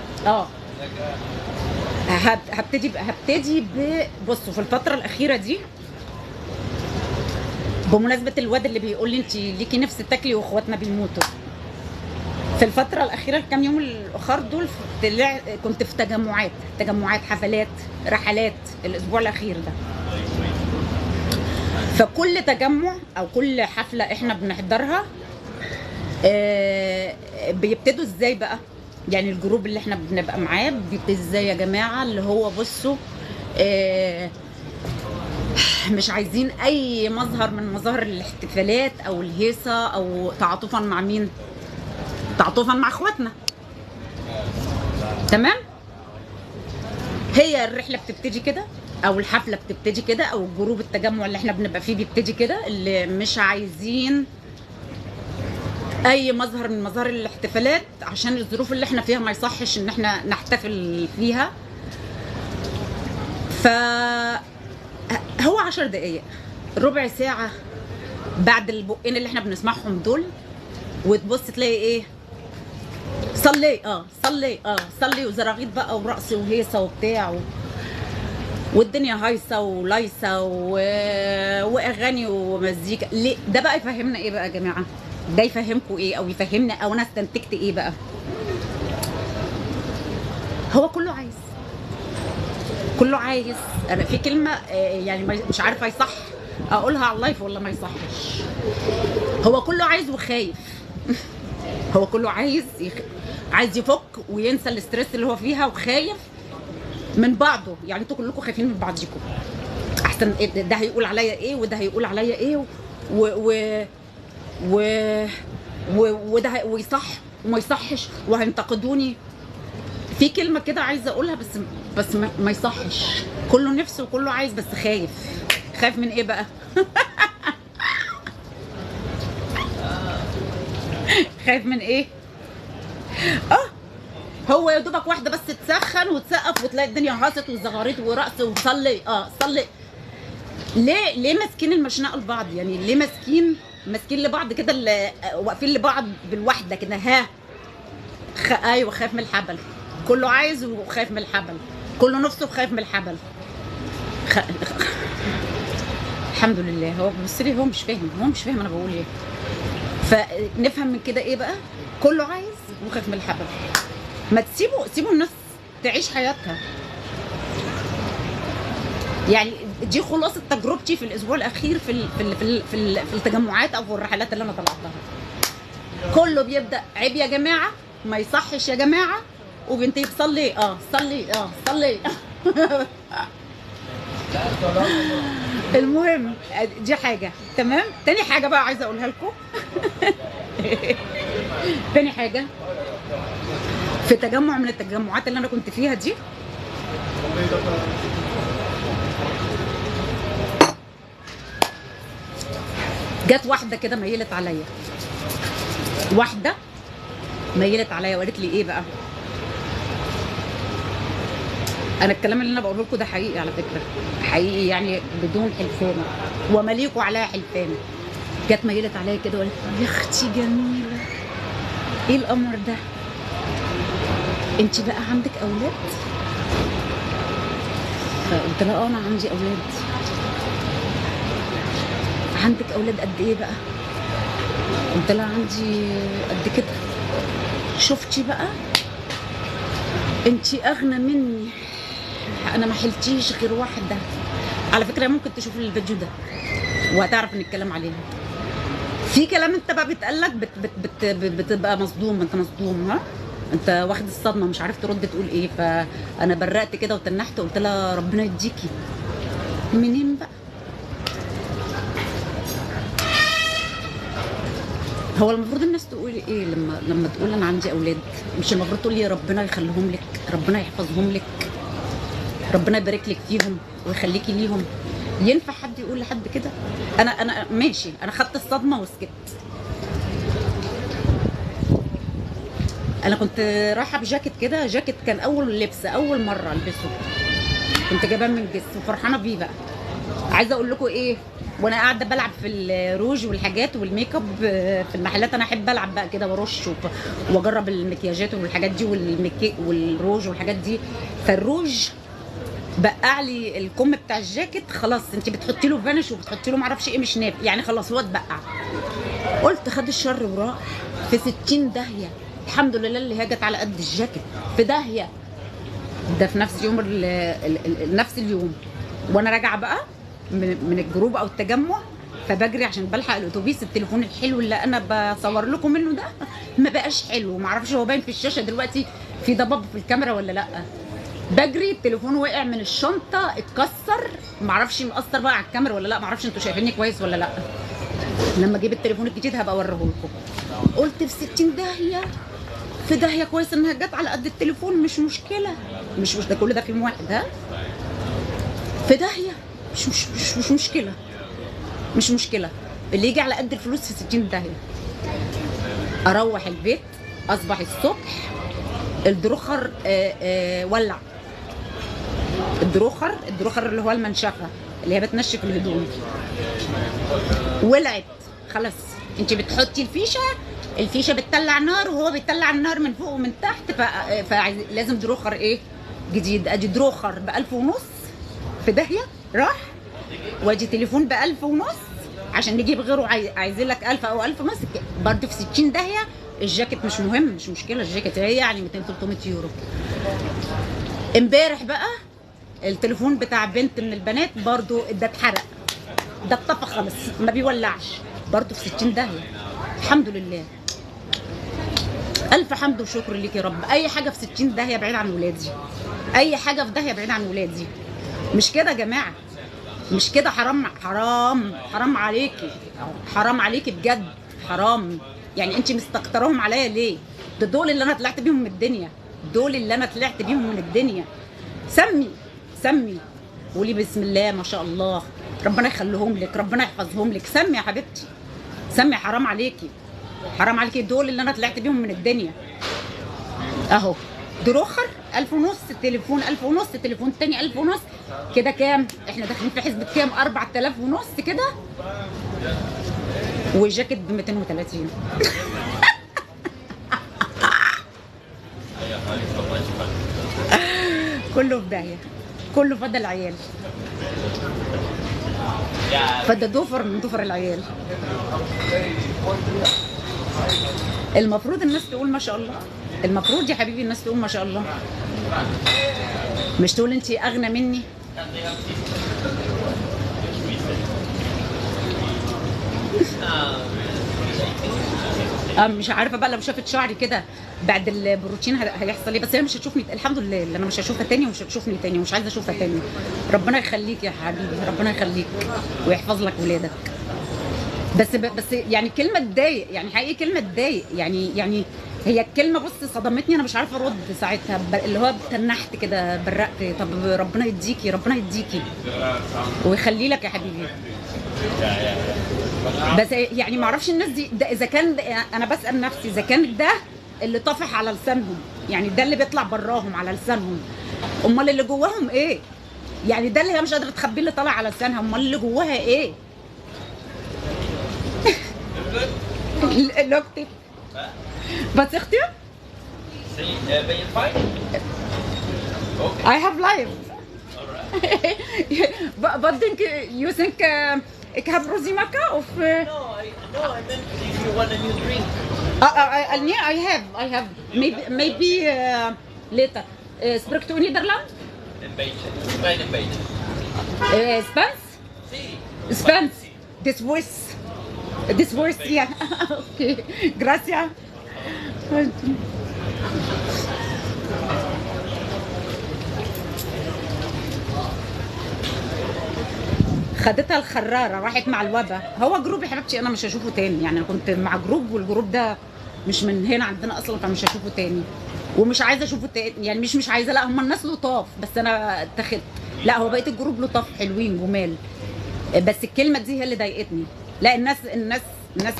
بصوا، في الفتره الاخيره دي بمناسبه الواد اللي بيقول لي انت ليكي نفس تاكلي واخواتنا بيموتوا، في الفتره الاخيره الكام يوم الاخر دول كنت في تجمعات حفلات رحلات الاسبوع الاخير ده. فكل تجمع او كل حفله احنا بنحضرها بيبتدوا ازاي بقى؟ يعني الجروب اللي احنا بنبقى معاه بيبتدي ازاي يا جماعه؟ اللي هو بصوا مش عايزين اي مظهر من مظاهر الاحتفالات او الهيصه او تعاطفا مع مين؟ تعاطفا مع اخواتنا. تمام؟ هي الرحله بتبتدي كده، او الحفله بتبتدي كده، او الجروب التجمع اللي احنا بنبقى فيه بيبتدي كده، اللي مش عايزين اي مظهر من مظاهر الاحتفالات عشان الظروف اللي احنا فيها ما يصحش ان احنا نحتفل فيها. ف هو 10 دقايق ربع ساعة بعد البقين اللي احنا بنسمعهم دول، وتبص تلاقي ايه؟ صلي صلي صلي، وزراغيط بقى ورقص وهيصه وبتاع والدنيا هايصه ولايصه واغاني ومزيكا. ليه ده بقى؟ يفهمنا ايه بقى يا جماعه؟ ده يفهمكم ايه او يفهمنا او انا استنتجت ايه بقى؟ هو كله عايز، كله عايز. انا في كلمه يعني مش عارفه يصح اقولها على اللايف ولا ما يصحش. هو كله عايز وخايف. هو كله عايز يفك وينسى الاسترس اللي هو فيها، وخايف من بعضه. يعني انتوا كلكم خايفين من بعضيكم، احسن ده هيقول عليا ايه وده هيقول عليا ايه وده ويصح وما يصحش وهينتقدوني. في كلمه كده عايزه اقولها بس ما يصحش. كله نفسه وكله عايز بس خايف. خايف من ايه بقى؟ خايف من ايه؟ هو يا دوبك واحده بس تسخن وتسقف وتلاقي الدنيا هاصت وزغاريط ورقص وصلي صلي. ليه ماسكين المشنقه لبعض؟ يعني ليه ماسكين لبعض كده، اللي واقفين لبعض بالوحده كده؟ ايوه، خايف من الحبل. كله عايز وخايف من الحبل، كله نفسه وخايف من الحبل. الحمد لله. هو بص لي، هو مش فاهم انا بقول ايه. فنفهم من كده ايه بقى؟ كله عايز وخايف من الحبل. ما سيبوا الناس تعيش حياتها. يعني دي خلاصه تجربتي في الاسبوع الاخير في التجمعات او في الرحلات اللي انا طلعتها. كله بيبدا عيب يا جماعه، ما يصحش يا جماعه، وبنتي بتصلي صلي. المهم دي حاجه تمام. تاني حاجه بقى عايزه اقولها لكم. تاني حاجه، في تجمع من التجمعات اللي انا كنت فيها دي، جت واحده كده ميلت عليا. وقالت لي ايه بقى؟ انا الكلام اللي انا بقوله لكم ده حقيقي على فكره، حقيقي يعني بدون حلفانه، ومليكوا عليها حلفانه. جت ميلت عليا كده وقالت يا اختي جميله، ايه القمر ده؟ انت بقى عندك اولاد؟ فقلت لها انا عندي اولاد. عندك اولاد قد ايه بقى؟ قلت لها عندي قد كده. شفتي بقى؟ انت اغنى مني، انا ما حلتيش غير واحده. على فكره ممكن تشوف الفيديو ده وهتعرف نتكلم عليها. في كلام انت بقى بيتقالك بتبقى مصدوم. انت مصدوم، ها؟ انت واخد الصدمه مش عارف ترد تقول ايه. فانا برقت كده وتنحت وقلت لها ربنا يديكي. منين بقى؟ هو المفروض الناس تقول ايه لما تقول انا عندي اولاد؟ مش المفروض تقول لي ربنا يخليهم لك، ربنا يحفظهم لك، ربنا يبارك لك فيهم ويخليكي ليهم؟ ينفع حد يقول لحد كده؟ انا ماشي، انا خدت الصدمه وسكت. انا كنت رايحه بجاكيت كده، جاكيت كان اول مره البسه، كنت جايباه من جس وفرحانه بيه بقى. عايزه اقول لكم ايه، وانا قاعده بلعب في الروج والحاجات والميك اب في المحلات، انا احب العب بقى كده وارش واجرب المكياجات والحاجات دي والروج والحاجات دي. فالروج بقع لي الكم بتاع الجاكيت، خلاص انت بتحطي له فانش وبتحطي له معرفش ايه، مش نافع يعني، خلاص هو اتبقع. قلت خد الشر وراح في 60 داهيه. الحمد لله اللي هي جت على قد الجاكيت، في داهيه. ده في نفس يوم نفس اليوم وانا راجعه بقى من الجروب او التجمع، فبجري عشان بلحق الاتوبيس. التليفون الحلو اللي انا بصور لكم منه ده ما بقاش حلو، معرفش هو باين في الشاشه دلوقتي في ضباب في الكاميرا ولا لا. بجري التليفون وقع من الشنطه اتكسر، معرفش مأثر بقى على الكاميرا ولا لا، معرفش انتوا شايفيني كويس ولا لا. لما اجيب التليفون الجديد هبقى اوريه لكم. قلت في 60 داهيه، في داهيه كويس انها جت على قد التليفون، مش مشكله. مش ده كل ده في يوم واحد، ها؟ في داهيه، مش مشكله. مش مشكله اللي يجي على قد الفلوس في 60 داهيه. اروح البيت اصبح الصبح الدروخر ولع. الدروخر اللي هو المنشفه اللي هي بتنشف الهدوم ولعت. خلاص انت بتحطي الفيشه بتطلع نار وهو بيطلع النار من فوق ومن تحت، فلازم دروخر ايه جديد. ادي دروخر ب1000 ونص في داهيه راح، وادي تليفون ب1000 ونص عشان نجيب غيره عايزين لك 1000 او 1000 ونص برضه في 60 داهيه. الجاكيت مش مهم، مش مشكله، الجاكيت هي يعني 200 300 يورو. امبارح بقى التليفون بتاع بنت من البنات برضه ده اتحرق، ده اتطفى خالص ما بيولعش برضه في 60 داهيه. الحمد لله، الف حمد وشكر ليك يا رب. اي حاجه في 60 داهيه بعيد عن ولادي، اي حاجه في داهيه بعيد عن ولادي. مش كده يا جماعه، مش كده. حرام عليكي، حرام عليكي بجد، حرام. يعني انت مستكتراهم عليا ليه؟ دول اللي انا طلعت بيهم من الدنيا، دول اللي انا طلعت بيهم من الدنيا. سمي قولي بسم الله ما شاء الله، ربنا يخليهم لك، ربنا يحفظهم لك. سمي يا حبيبتي، سمي. حرام عليكي، حرام عليكي، دول اللي انا طلعت بيهم من الدنيا. اهو دروخر 1000 ونص، التليفون 1000 ونص، التليفون التاني 1000 ونص، كده كام؟ احنا داخلين في حسبة كام؟ 4000 ونص كده، وجاكيت ب 230. كله في داهية، كله فدا العيال، فدا ضفر من ضفر العيال. المفروض الناس تقول ما شاء الله، المفروض يا حبيبي الناس تقول ما شاء الله، مش تقول انت اغنى مني. مش عارفه بقى لو شافت شعري كده بعد البروتين هيحصل ايه، بس هي مش هتشوفني. الحمد لله اللي انا مش هشوفها تاني ومش هتشوفني تاني ومش عايزه اشوفها تاني. ربنا يخليك يا حبيبي، ربنا يخليك ويحفظ لك ولادك. بس يعني كلمه تضايق، يعني حقيقي كلمه تضايق. يعني هي الكلمه بص صدمتني، انا مش عارفه ارد ساعتها، اللي هو تنحت كده، برقت. طب ربنا يديكي، ربنا يديكي ويخلي لك يا حبيبي. بس يعني ما اعرفش الناس دي ده اذا كان انا بسال نفسي اذا كان ده اللي طافح على لسانهم، يعني ده اللي بيطلع براهم على لسانهم، امال اللي جواهم ايه؟ يعني ده اللي هي مش قادره تخبيه اللي طالع على لسانها، امال اللي جواها ايه؟ لوكتي بس اختي I have life. But you think ik heb rozimaka of No, I meant if you want a new drink. I have maybe later. Spreekt u Nederland? Een beetje, klein beetje. Spans? Zie. Spans. This voice, yeah. Okay. Gracias. خدتها الخراره راحت مع الوبا. هو جروب يا حبيبتي انا مش هشوفه تاني، يعني انا كنت مع جروب والجروب ده مش من هنا عندنا اصلا، فمش هشوفه تاني ومش عايزه اشوفه تاني. يعني مش عايزه، لا هم الناس لطاف بس انا اتخذت، لا هو بقيه الجروب لطاف حلوين جمال، بس الكلمه دي هي اللي ضايقتني. لا الناس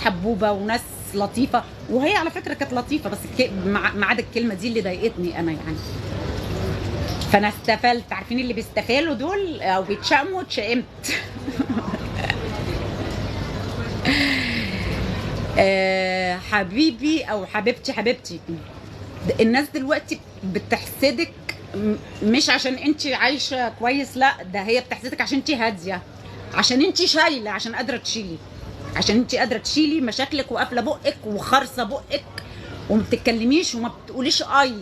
حبوبه وناس لطيفه، وهي على فكره كانت لطيفه، بس ما عدا الكلمه دي اللي ضايقتني انا يعني. فانا استفلت، عارفين اللي بيستفالوا دول او بيتشائموا، اتشائمت. حبيبي او حبيبتي، الناس دلوقتي بتحسدك مش عشان انت عايشه كويس، لا ده هي بتحسدك عشان انت هاديه، عشان انت شايله، عشان قادره تشيلي، عشان انت قادره تشيلي مشاكلك وقافله بقك وخارصه بقك وما بتتكلميش وما بتقوليش اي.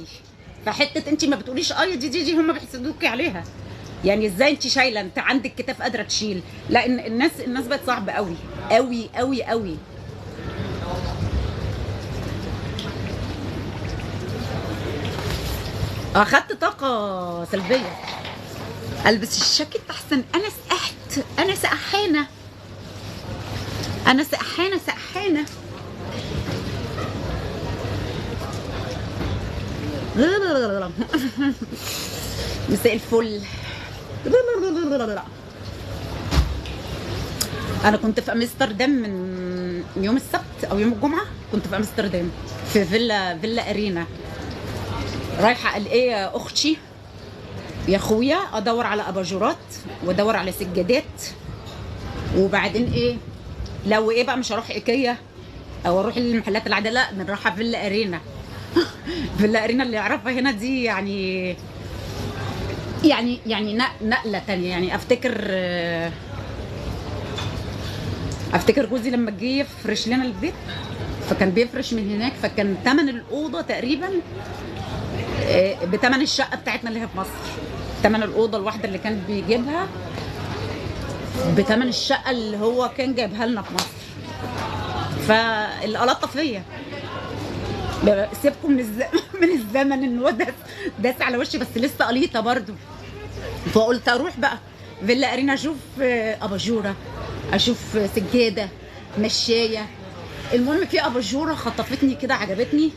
فحته انت ما بتقوليش اي دي هم بيحسدوكي عليها. يعني ازاي انت شايله، انت عندك كتاف قادره تشيل. لا الناس بقت صعبه قوي قوي قوي قوي. اخدت طاقه سلبيه. البس الشاكيت احسن، انا سقحانه مساء الفل. انا كنت في امستردام من يوم السبت او يوم الجمعه كنت في امستردام في فيلا ارينا، رايحه قال ايه يا اختي يا اخويا ادور على اباجورات وادور على سجادات، وبعدين ايه لو ايه بقى مش هروح ايكيا او اروح المحلات العاديه، لا بنروح فيلا ارينا. فيلا ارينا اللي يعرفها هنا دي يعني نقله تانية. يعني افتكر جوزي لما جه يفرش لنا البيت فكان بيفرش من هناك، فكان ثمن الاوضه تقريبا بثمن الشقه بتاعتنا اللي هي في مصر. ثمن الاوضه الواحده اللي كان بيجيبها بثمن الشقه اللي هو كان جايبها لنا في مصر. فالقلاطه فيا سيبكم من الزمن ان هو داس على وشي، بس لسه قليطه برضو. فقلت اروح بقى فيلا ارينا اشوف اباجوره، اشوف سجاده، مشايه. المهم في اباجوره خطفتني كده عجبتني،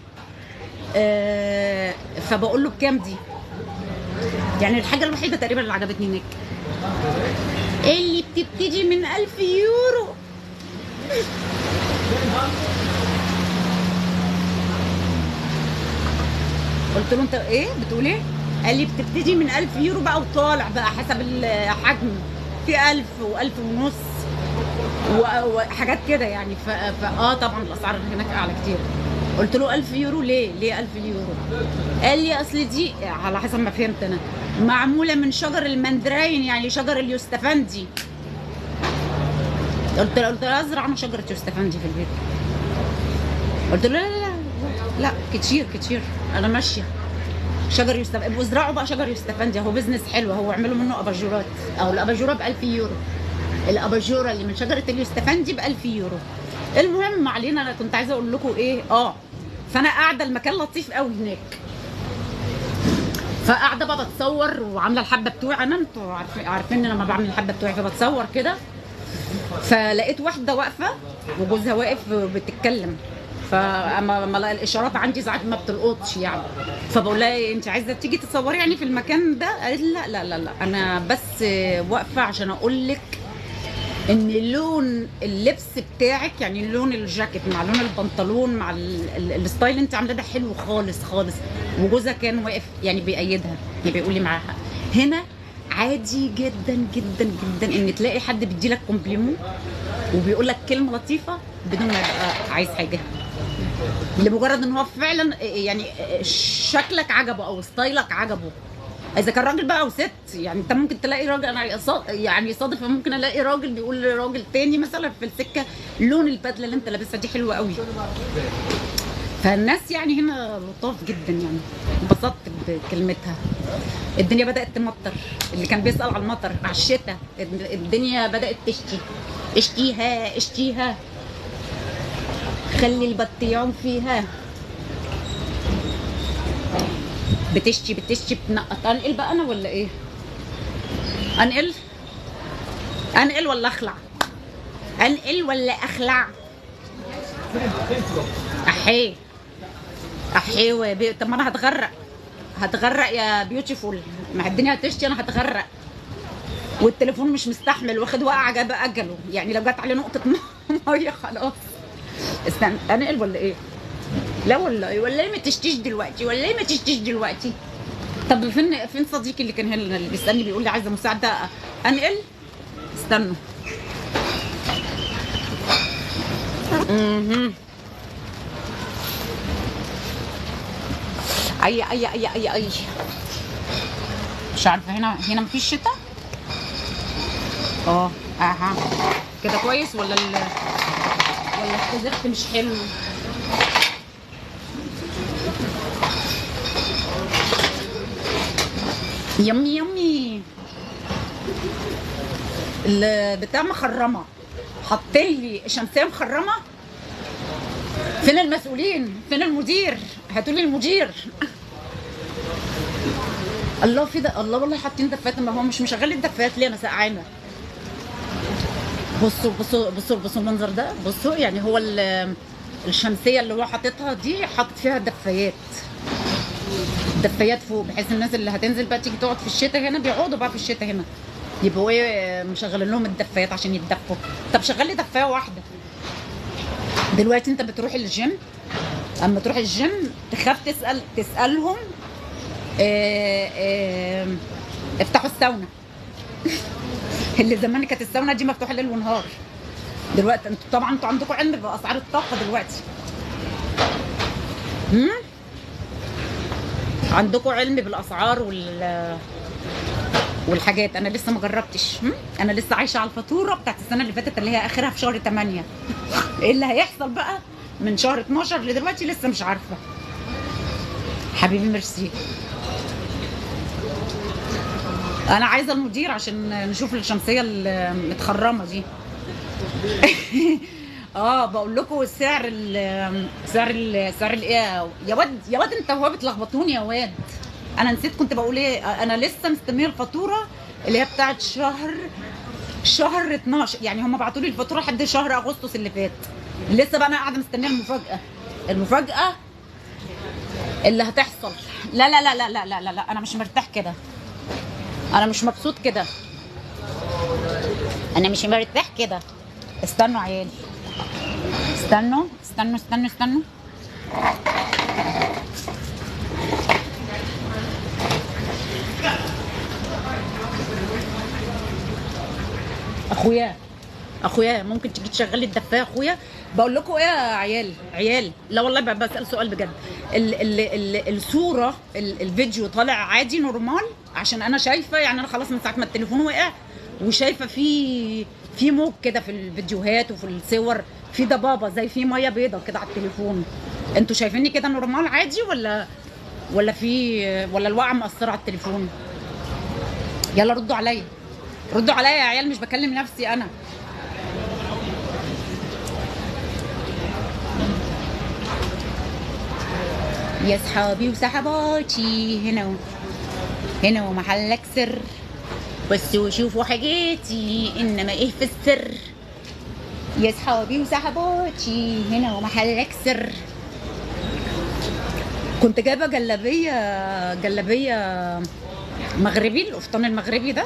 فبقول له بكام دي؟ يعني الحاجه الوحيده تقريبا اللي عجبتني هناك اللي بتبتدي من 1000 يورو. قلت له انت ايه بتقول ايه؟ قال لي بتبتدي من 1000 يورو بقى وطالع بقى حسب الحجم، في 1000 و1000 ونص وحاجات كده يعني. طبعا الاسعار هناك اعلى كتير. قلت له 1000 يورو ليه 1000 يورو؟ قال لي اصل دي على حسب ما فهمت انا معموله من شجر المندراين، يعني شجر اليوستفندي. قلت له ازرع انا شجره يوستفندي في البيت. قلت له لا كتير انا ماشيه شجر يوستفندي، وازرعوا بقى شجر يوستفندي، هو بزنس حلو، هو اعملوا منه اباجورات، او الاباجوره ب 1000 يورو، الاباجوره اللي من شجره اليوستفندي ب 1000 يورو. المهم ما علينا، انا كنت عايزه اقول لكم ايه فانا قاعده المكان لطيف قوي هناك، فقاعده بقى بتصور وعامله الحبه بتوعي انا، انتوا عارفين لما بعمل الحبه بتوعي فبتصور كده. فلقيت واحده واقفه وجوزها واقف بتتكلم، فاما الاشارات عندي ساعات ما بتلقطش يعني، فبقول لها انت عايزه تيجي تصوري يعني في المكان ده؟ قالت لا انا بس واقفه عشان اقول لك ان لون اللبس بتاعك، يعني لون الجاكيت مع لون البنطلون مع الستايل اللي انت عاملاه ده حلو خالص خالص. وجوزها كان واقف يعني بيأيدها، يعني بيقول لي معاها هنا عادي جدا جدا جدا ان تلاقي حد بيديلك كومبليمون وبيقول لك كلمه لطيفه بدون ما يبقى عايز حاجه، لمجرد ان هو فعلا يعني شكلك عجبه او ستايلك عجبه. اذا كان راجل بقى او ست، يعني انت ممكن تلاقي راجل، انا يعني صادف ممكن الاقي راجل بيقول لراجل تاني مثلا في السكه لون البدله اللي انت لابسها دي حلوه قوي. فالناس يعني هنا لطاف جدا، يعني انبسطت بكلمتها. الدنيا بدات تمطر، اللي كان بيسال على المطر على الشتاء، الدنيا بدات تشتي. اشتيها خلي البطيون فيها. بتشتي بتنقط. انقل بقى انا ولا ايه؟ انقل ولا اخلع؟ انقل ولا اخلع؟ احيه طب ما انا هتغرق يا بيوتيفول، ما الدنيا هتشتي انا هتغرق، والتليفون مش مستحمل واخد وقع جاب اجله، يعني لو جت عليه نقطه ميه خلاص. استنى انقل ولا ايه؟ لا ولا ايه ما تشتيش دلوقتي؟ طب فين صديقي اللي كان هنا اللي بيسالني بيقول لي عايزه مساعده انقل؟ استنوا. اي مش عارفه هنا مفيش شتاء. اها كده كويس ولا الزفت مش حلو؟ يمي البتاع مخرمه، حاطين لي شمسيه مخرمه. فين المسؤولين؟ فين المدير؟ هاتوا لي المدير. الله في ده، الله والله حاطين دفات، ما هو مش مشغل الدفات ليه؟ انا سقعانه. بصوا المنظر ده، بصوا يعني هو الشمسيه اللي هو حاططها دي حاطط فيها دفايات فوق، بحيث الناس اللي هتنزل بقى تيجي تقعد في الشتاء هنا بيقعدوا بقى في الشتاء هنا، يبقوا ايه مشغلين لهم الدفايات عشان يتدفوا. طب شغل لي دفايه واحده. دلوقتي انت بتروح الجيم، اما تروح الجيم تخاف تسالهم افتحوا الساونا. اللي زمان كانت الساونا دي مفتوحه ليل ونهار. دلوقتي انتوا طبعا انتوا عندكم علم باسعار الطاقه دلوقتي. عندكم علم بالاسعار والحاجات. انا لسه ما جربتش. انا لسه عايشه على الفاتوره بتاعت السنه اللي فاتت اللي هي اخرها في شهر 8. ايه اللي هيحصل بقى من شهر 12 لدلوقتي لسه مش عارفه. حبيبي ميرسي. انا عايزه المدير عشان نشوف الشمسيه المتخرمه دي. بقول لكم سعر ايه يا واد انت هو بتلخبطوني يا واد. انا نسيت كنت بقول ايه. انا لسه مستنيه الفاتوره اللي هي بتاعت شهر 12. يعني هم بعتوا لي الفاتوره لحد شهر اغسطس اللي فات. لسه بقى انا قاعده مستنيه المفاجاه اللي هتحصل. لا لا لا لا لا لا لا, لا. انا مش مرتاح كده. انا مش مبسوط كده. انا مش مرتاح كده. استنوا عيال، استنوا استنوا استنوا استنوا. اخويا ممكن تيجي تشغلي الدفايه يا اخويا. بقول لكم ايه يا عيال. لا والله بسال سؤال بجد. الصوره الفيديو طالع عادي نورمال؟ عشان انا شايفه، يعني انا خلاص من ساعه ما التليفون وقع وشايفه في موج كده في الفيديوهات وفي الصور، في ضبابه زي في ميه بيضه كده على التليفون. انتوا شايفيني كده نورمال عادي ولا الوقعه مأثره على التليفون؟ يلا ردوا عليا يا عيال، مش بكلم نفسي انا. يا صحابي وصحباتي هنا ومحلك سر، بصوا شوفوا حاجاتي انما ايه في السر. يا صحابي وصحباتي هنا ومحلك سر. كنت جايبه جلابيه مغربي، القفطان المغربي ده.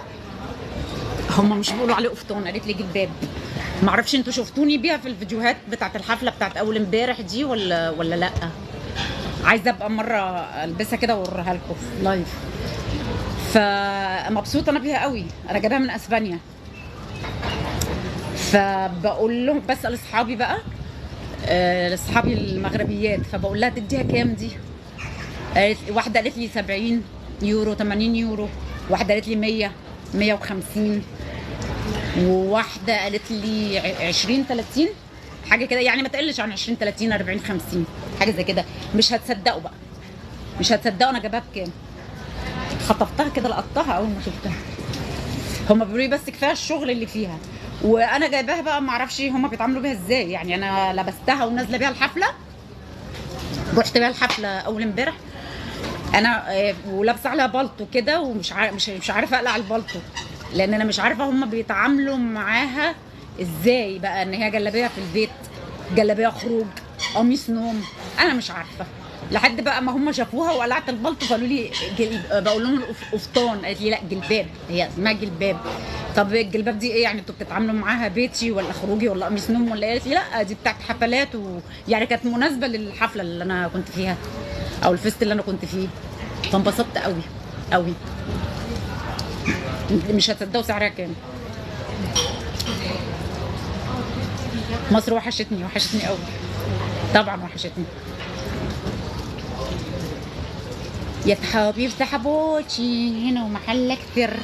هما مش بيقولوا عليه قفطان، قالت لي جلباب. معرفش انتوا شفتوني بيها في الفيديوهات بتاعت الحفله بتاعت اول امبارح دي ولا لا. عايزه ابقى مره البسها كده واوريها لكم في لايف. فمبسوطه انا بيها قوي. انا جايباها من اسبانيا. فبقول لهم بسال اصحابي بقى، اصحابي المغربيات، فبقول لها تديها كام دي؟ واحده قالت لي 70 يورو 80 يورو، واحده قالت لي 100 150، وواحده قالت لي 20 30 حاجه كده، يعني ما تقلش عن 20 30 40 50 حاجه زي كده. مش هتصدقوا بقى، مش هتصدقوا انا جايباها بكام. خطفتها كده لقطتها اول ما شفتها. هما بيقولوا لي بس كفايه الشغل اللي فيها، وانا جايباها بقى ما اعرفش هما بيتعاملوا بيها ازاي. يعني انا لبستها ونازله بيها الحفله، رحت بيها الحفله اول امبارح انا، ولابسه عليها بالطو كده، ومش مش عارفه اقلع البالطو لان انا مش عارفه هما بيتعاملوا معاها ازاي بقى. ان هي جلابيه في البيت، جلابيه خروج، قميص نوم، انا مش عارفه. لحد بقى ما هم شافوها وقلعت البلطو قالوا لي بقول لهم قفطان. قالت لي لا جلباب، هي اسمها جلباب. طب الجلباب دي ايه يعني؟ انتوا بتتعاملوا معاها بيتي ولا خروجي ولا قميص نوم ولا ايه؟ قالت لي لا دي بتاعت حفلات، يعني كانت مناسبه للحفله اللي انا كنت فيها او الفيست اللي انا كنت فيه. فانبسطت قوي قوي. مش هتصدقوا سعرها كام. مصر وحشتني قوي، طبعا وحشتني. يا صحابي وصحباتي هنا ومحلك سر.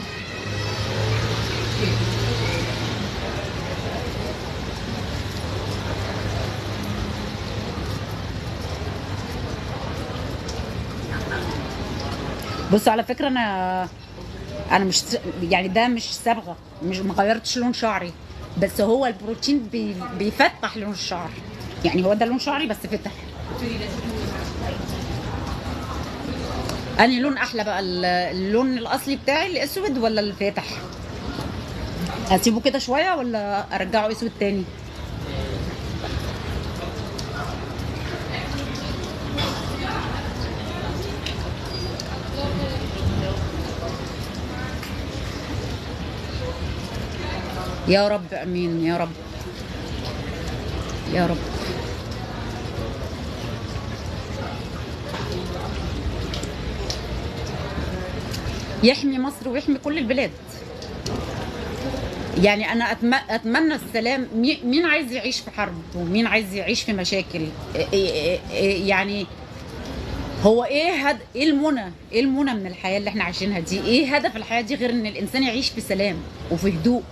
بصوا على فكره انا مش يعني ده مش صبغه، مش ما غيرتش لون شعري، بس هو البروتين بيفتح لون الشعر. يعني هو ده لون شعري بس فتح. انهي لون احلى بقى؟ اللون الاصلي بتاعي الاسود ولا الفاتح؟ اسيبه كده شويه ولا ارجعه اسود تاني؟ يا رب امين، يا رب يا رب. يحمي مصر ويحمي كل البلاد. يعني انا اتمنى السلام. مين عايز يعيش في حرب ومين عايز يعيش في مشاكل؟ يعني هو ايه ايه المنى من الحياه اللي احنا عايشينها دي؟ ايه هدف الحياه دي غير ان الانسان يعيش في سلام وفي هدوء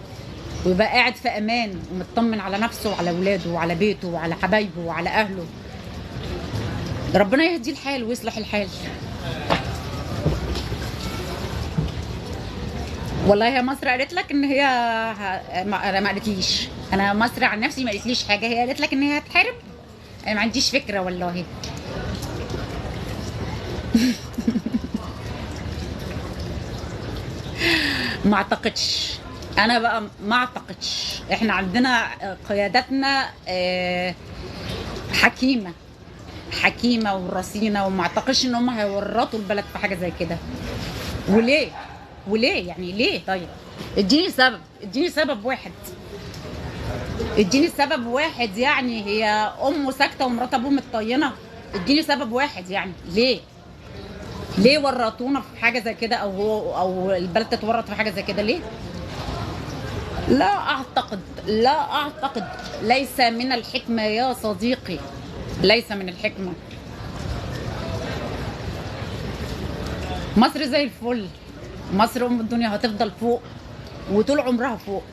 ويبقى قاعد في امان ومطمن على نفسه وعلى اولاده وعلى بيته وعلى حبايبه وعلى اهله. ربنا يهدي الحال ويصلح الحال. والله يا مصر قالت لك ان هي انا ما قالتليش. انا مصر عن نفسي ما قالتليش حاجه. هي قالت لك ان هي هتحارب. انا ما عنديش فكره والله. ما اعتقدش. انا بقى ما اعتقدش. احنا عندنا قياداتنا حكيمه ورصينه، وما اعتقدش ان هم هيورطوا البلد في حاجه زي كده. وليه يعني ليه؟ طيب اديني سبب واحد. اديني سبب واحد. يعني هي امه ساكته ومرات ابوه متطينه؟ اديني سبب واحد. يعني ليه ورطونا في حاجه زي كده، او البلد تتورط في حاجه زي كده؟ ليه؟ لا اعتقد. ليس من الحكمه يا صديقي، ليس من الحكمه. مصر زي الفل. مصر ام الدنيا، هتفضل فوق وطول عمرها فوق.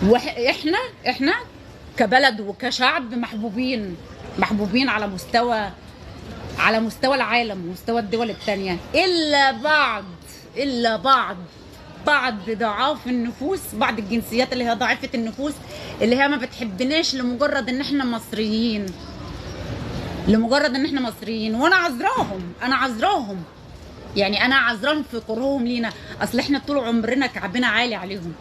واحنا كبلد وكشعب محبوبين على مستوى العالم ومستوى الدول التانية، الا بعض ضعاف النفوس، بعض الجنسيات اللي هي ضعيفة النفوس، اللي هي ما بتحبناش لمجرد ان احنا مصريين. وانا عذراهم. يعني انا عذراهم في كرههم لينا. اصل احنا طول عمرنا كعبنا عالي عليهم،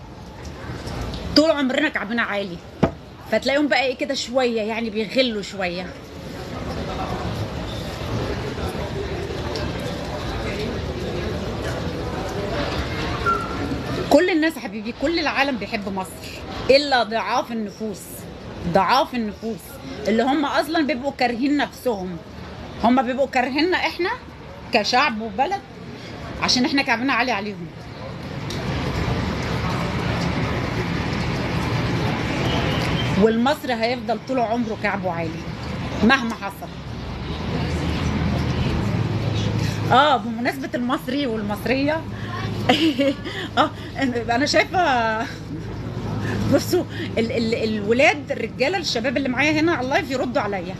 فتلاقيهم بقى ايه كده شويه، يعني بيغلوا شويه. كل الناس يا حبيبي، كل العالم بيحب مصر الا ضعاف النفوس اللي هم اصلا بيبقوا كارهين نفسهم. هم بيبقوا كارهيننا احنا كشعب وبلد عشان احنا كعبنا عالي عليهم. والمصري هيفضل طول عمره كعبه عالي مهما حصل. بمناسبة المصري والمصرية انا شايفة، بصوا الولاد الرجالة الشباب اللي معايا هنا على اللايف يردوا عليا،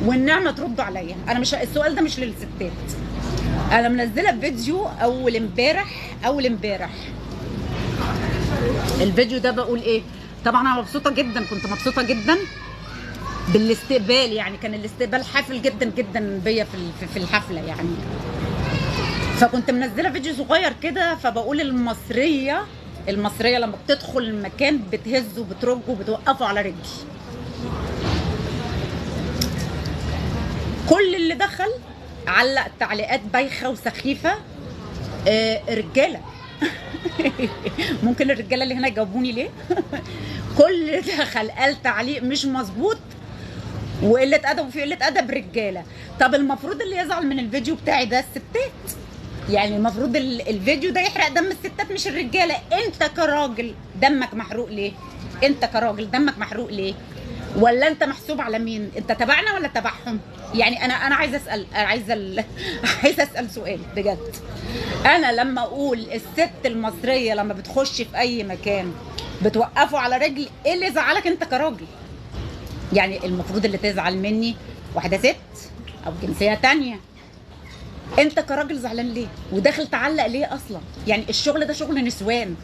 والنعمة تردوا عليا. انا مش السؤال ده مش للستات. انا منزلة فيديو اول امبارح. الفيديو ده بقول ايه؟ طبعا انا كنت مبسوطه جدا بالاستقبال. يعني كان الاستقبال حافل جدا بيا في الحفله يعني. فكنت منزله فيديو صغير كده، فبقول المصريه لما بتدخل المكان بتهز وبترج وبتوقفوا على رجل. كل اللي دخل علق تعليقات بايخه وسخيفه. رجاله ممكن الرجاله اللي هنا يجاوبوني ليه؟ كل اللي دخل قال تعليق مش مظبوط وقله ادب، وفي قله ادب رجاله. طب المفروض اللي يزعل من الفيديو بتاعي ده الستات. يعني المفروض الفيديو ده يحرق دم الستات مش الرجاله. انت كراجل دمك محروق ليه؟ ولا انت محسوب على مين؟ انت تبعنا ولا تبعهم؟ يعني انا عايزه اسال سؤال بجد. انا لما اقول الست المصريه لما بتخش في اي مكان بتوقفوا على رجل، ايه اللي زعلك انت كراجل؟ يعني المفروض اللي تزعل مني واحده ست او جنسيه تانية. انت كراجل زعلان ليه؟ وداخل تعلق ليه اصلا؟ يعني الشغل ده شغل نسوان.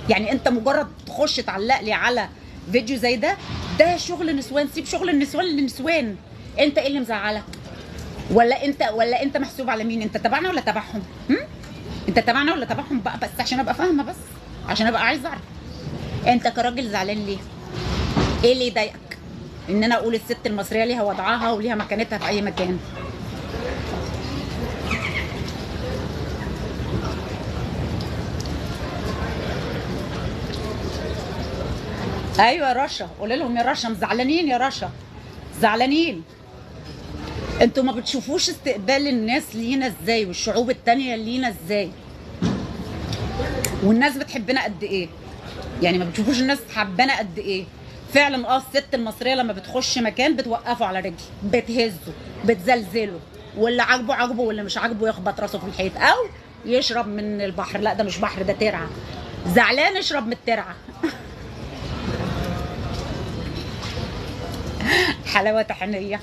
يعني انت مجرد تخش تعلق لي على فيديو زي ده شغل نسوان. سيب شغل النسوان للنسوان. انت ايه اللي مزعلك؟ ولا انت محسوب على مين؟ انت تبعنا ولا تبعهم؟ انت تبعنا ولا تبعهم بقى؟ بس عشان ابقى فاهمه، بس عشان ابقى عايزه اعرف انت كراجل زعلان ليه؟ ايه اللي يضايقك ان انا اقول الست المصريه ليها وضعها وليها مكانتها في اي مكان؟ ايوه يا رشا، قولي لهم يا رشا زعلانين. انتوا ما بتشوفوش استقبال الناس لينا ازاي والشعوب التانية لينا ازاي، والناس بتحبنا قد ايه؟ يعني ما بتشوفوش الناس حبانا قد ايه؟ فعلا الست المصريه لما بتخش مكان بتوقفه على رجل، بتهزه، بتزلزله، واللي عاجبه عاجبه واللي مش عاجبه يخبط راسه في الحيط او يشرب من البحر. لا ده مش بحر، ده ترعه. زعلان اشرب من الترعه. حلاوه طحينيه.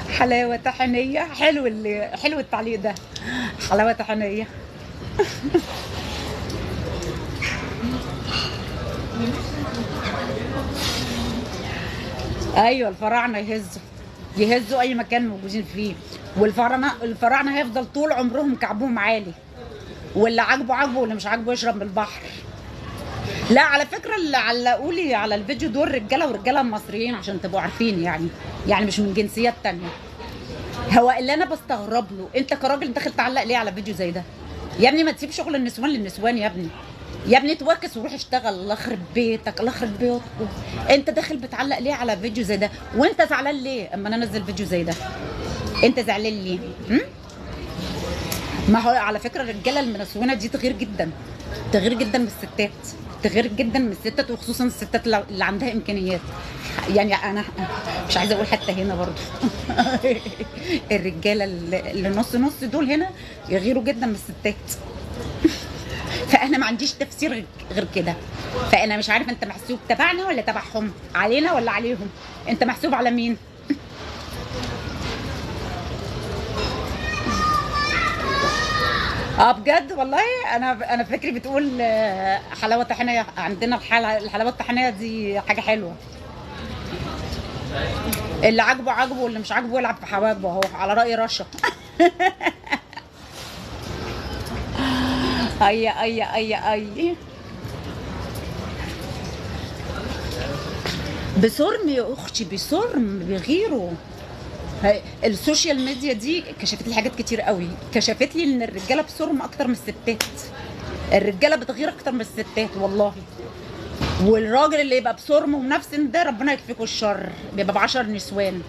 حلاوه طحينيه. حلو التعليق ده. حلاوه طحينيه. ايوه الفراعنه يهزوا اي مكان موجودين فيه، الفراعنه هيفضل طول عمرهم كعبهم عالي، واللي عاجبه واللي مش عاجبه يشرب من البحر. لا على فكره اللي علقوا لي على الفيديو دول رجاله ورجاله مصريين عشان تبقوا عارفين، يعني مش من جنسيات تانية. هو اللي انا بستغرب له، انت كراجل داخل تعلق ليه على فيديو زي ده؟ يا ابني ما تسيب شغل النسوان للنسوان يا ابني. يا ابني توكس وروح اشتغل، الله يخرب بيتك، الله يخرب بيوتكم. انت داخل بتعلق ليه على فيديو زي ده؟ وانت زعلان ليه اما انا انزل فيديو زي ده؟ انت زعلان ليه؟ ما هو على فكره الرجاله المنسونه دي تغير جدا، تغير جدا من الستات، تغير جدا من الستات، وخصوصا الستات اللي عندها امكانيات. يعني انا مش عايزه اقول حتى هنا برضو. الرجاله اللي نص نص دول هنا يغيروا جدا من الستات. فانا ما عنديش تفسير غير كده. فانا مش عارفه انت محسوب تبعنا ولا تبعهم، علينا ولا عليهم؟ انت محسوب على مين؟ بجد والله انا فكري بتقول حلاوه طحينيه. عندنا الحلاوه الطحينيه دي حاجه حلوه. اللي عاجبه واللي مش عاجبه يلعب في حواجبه اهو، على راي رشا. اي بصرم يا اختي، بصرم بغيره. السوشيال ميديا دي كشفت لي حاجات كتير قوي، كشفت لي ان الرجاله بصرم اكتر من الستات، الرجاله بتغير اكتر من الستات والله. والراجل اللي يبقى بصرم ومنفسن ده ربنا يكفيكوا الشر، بيبقى ب10 نسوان.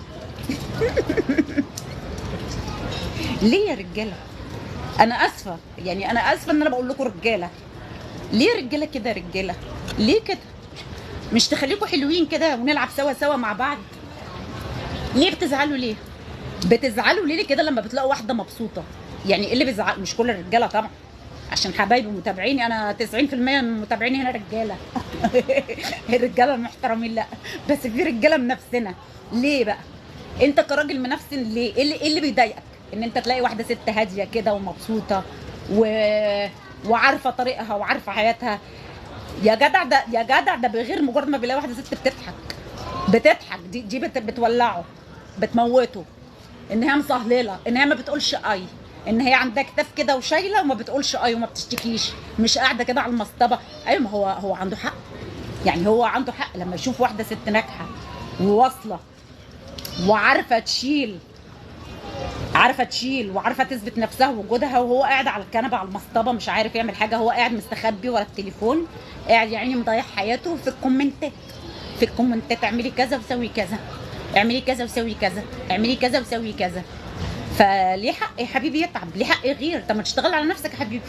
ليه يا رجاله؟ انا اسفه، يعني انا اسفه ان انا بقول لكم رجاله. ليه رجاله كده يا رجاله؟ ليه كده؟ مش تخليكوا حلوين كده ونلعب سوا مع بعض؟ ليه بتزعلوا ليه؟ بتزعلوا ليه كده لما بتلاقوا واحده مبسوطه؟ يعني اللي بيزعل مش كل الرجاله طبعا، عشان حبايبي متابعيني انا 90% من متابعيني هنا رجاله. الرجاله المحترمين لا، بس في رجاله منفسنه. ليه بقى؟ انت كراجل منفسن ليه؟ ايه اللي بيضايقك؟ ان انت تلاقي واحده ست هاديه كده ومبسوطه وعارفه طريقها وعارفه حياتها. يا جدع ده بغير مجرد ما بيلاقي واحده ست بتضحك دي بتولعه، بتموته. ان هي مصهلله، ان هي ما بتقولش اي، ان هي عندها كتاف كده وشايله وما بتقولش اي وما بتشتكيش، مش قاعده كده على المصطبه. ايوه ما هو عنده حق، يعني هو عنده حق لما يشوف واحده ست ناجحه وواصله وعارفه تشيل، وعارفه تثبت نفسها ووجودها، وهو قاعد على الكنبه على المصطبه مش عارف يعمل حاجه، هو قاعد مستخبي ورا التليفون، قاعد يعني مضيع حياته في الكومنتات، اعملي كذا وسوي كذا، اعملي كذا وسوي كذا، اعملي كذا وسوي كذا. فليه حق يا حبيبي يتعب؟ ليه حق يغير؟ طب ما تشتغل على نفسك يا حبيبي،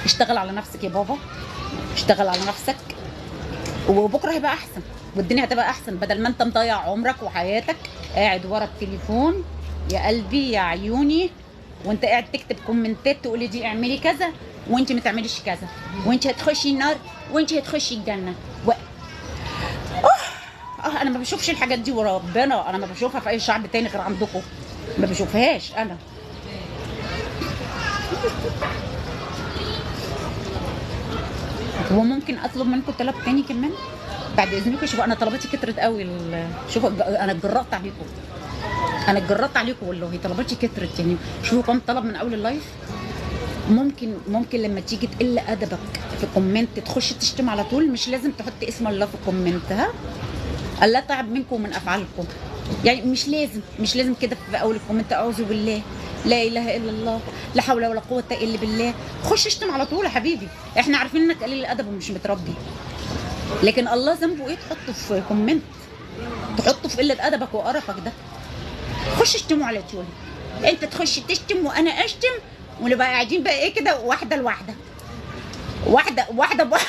اشتغل على نفسك يا بابا، اشتغل على نفسك وبكره هيبقى احسن، والدنيا هتبقى احسن، بدل ما انت مضيع عمرك وحياتك قاعد ورا التليفون يا قلبي يا عيوني، وانت قاعد تكتب كومنتات تقولي دي اعملي كذا وانت ما تعمليش كذا، وانت هتخشي النار وانت هتخشي الجنه انا ما بشوفش الحاجات دي وربنا، انا ما بشوفها في اي شعب تاني غير عندكم، ما بشوفهاش انا. وممكن اطلب منكم طلب تاني كمان بعد اذنكم؟ شوفوا انا طلباتي كترت قوي، شوفوا انا اتجرأت عليكم والله، طلباتي كترت يعني. شوفوا كم طلب من اول اللايف. ممكن لما تيجي تقل ادبك في كومنت تخش تشتم على طول، مش لازم تحط اسم الله في الكومنت، ها؟ الله تعب منكم ومن افعالكم، يعني مش لازم كده في اول الكومنت اعوذ بالله، لا اله الا الله، لا حول ولا قوه الا بالله. خش اشتم على طول يا حبيبي، احنا عارفين انك قليل الادب ومش متربي، لكن الله ذنبه ايه تحطه في كومنت؟ تحطه في قله ادبك وقرفك ده. خش اشتموا على طول، انت تخش تشتم وانا اشتم، ونبقى قاعدين بقى ايه كده واحده لواحده، واحده بواحده.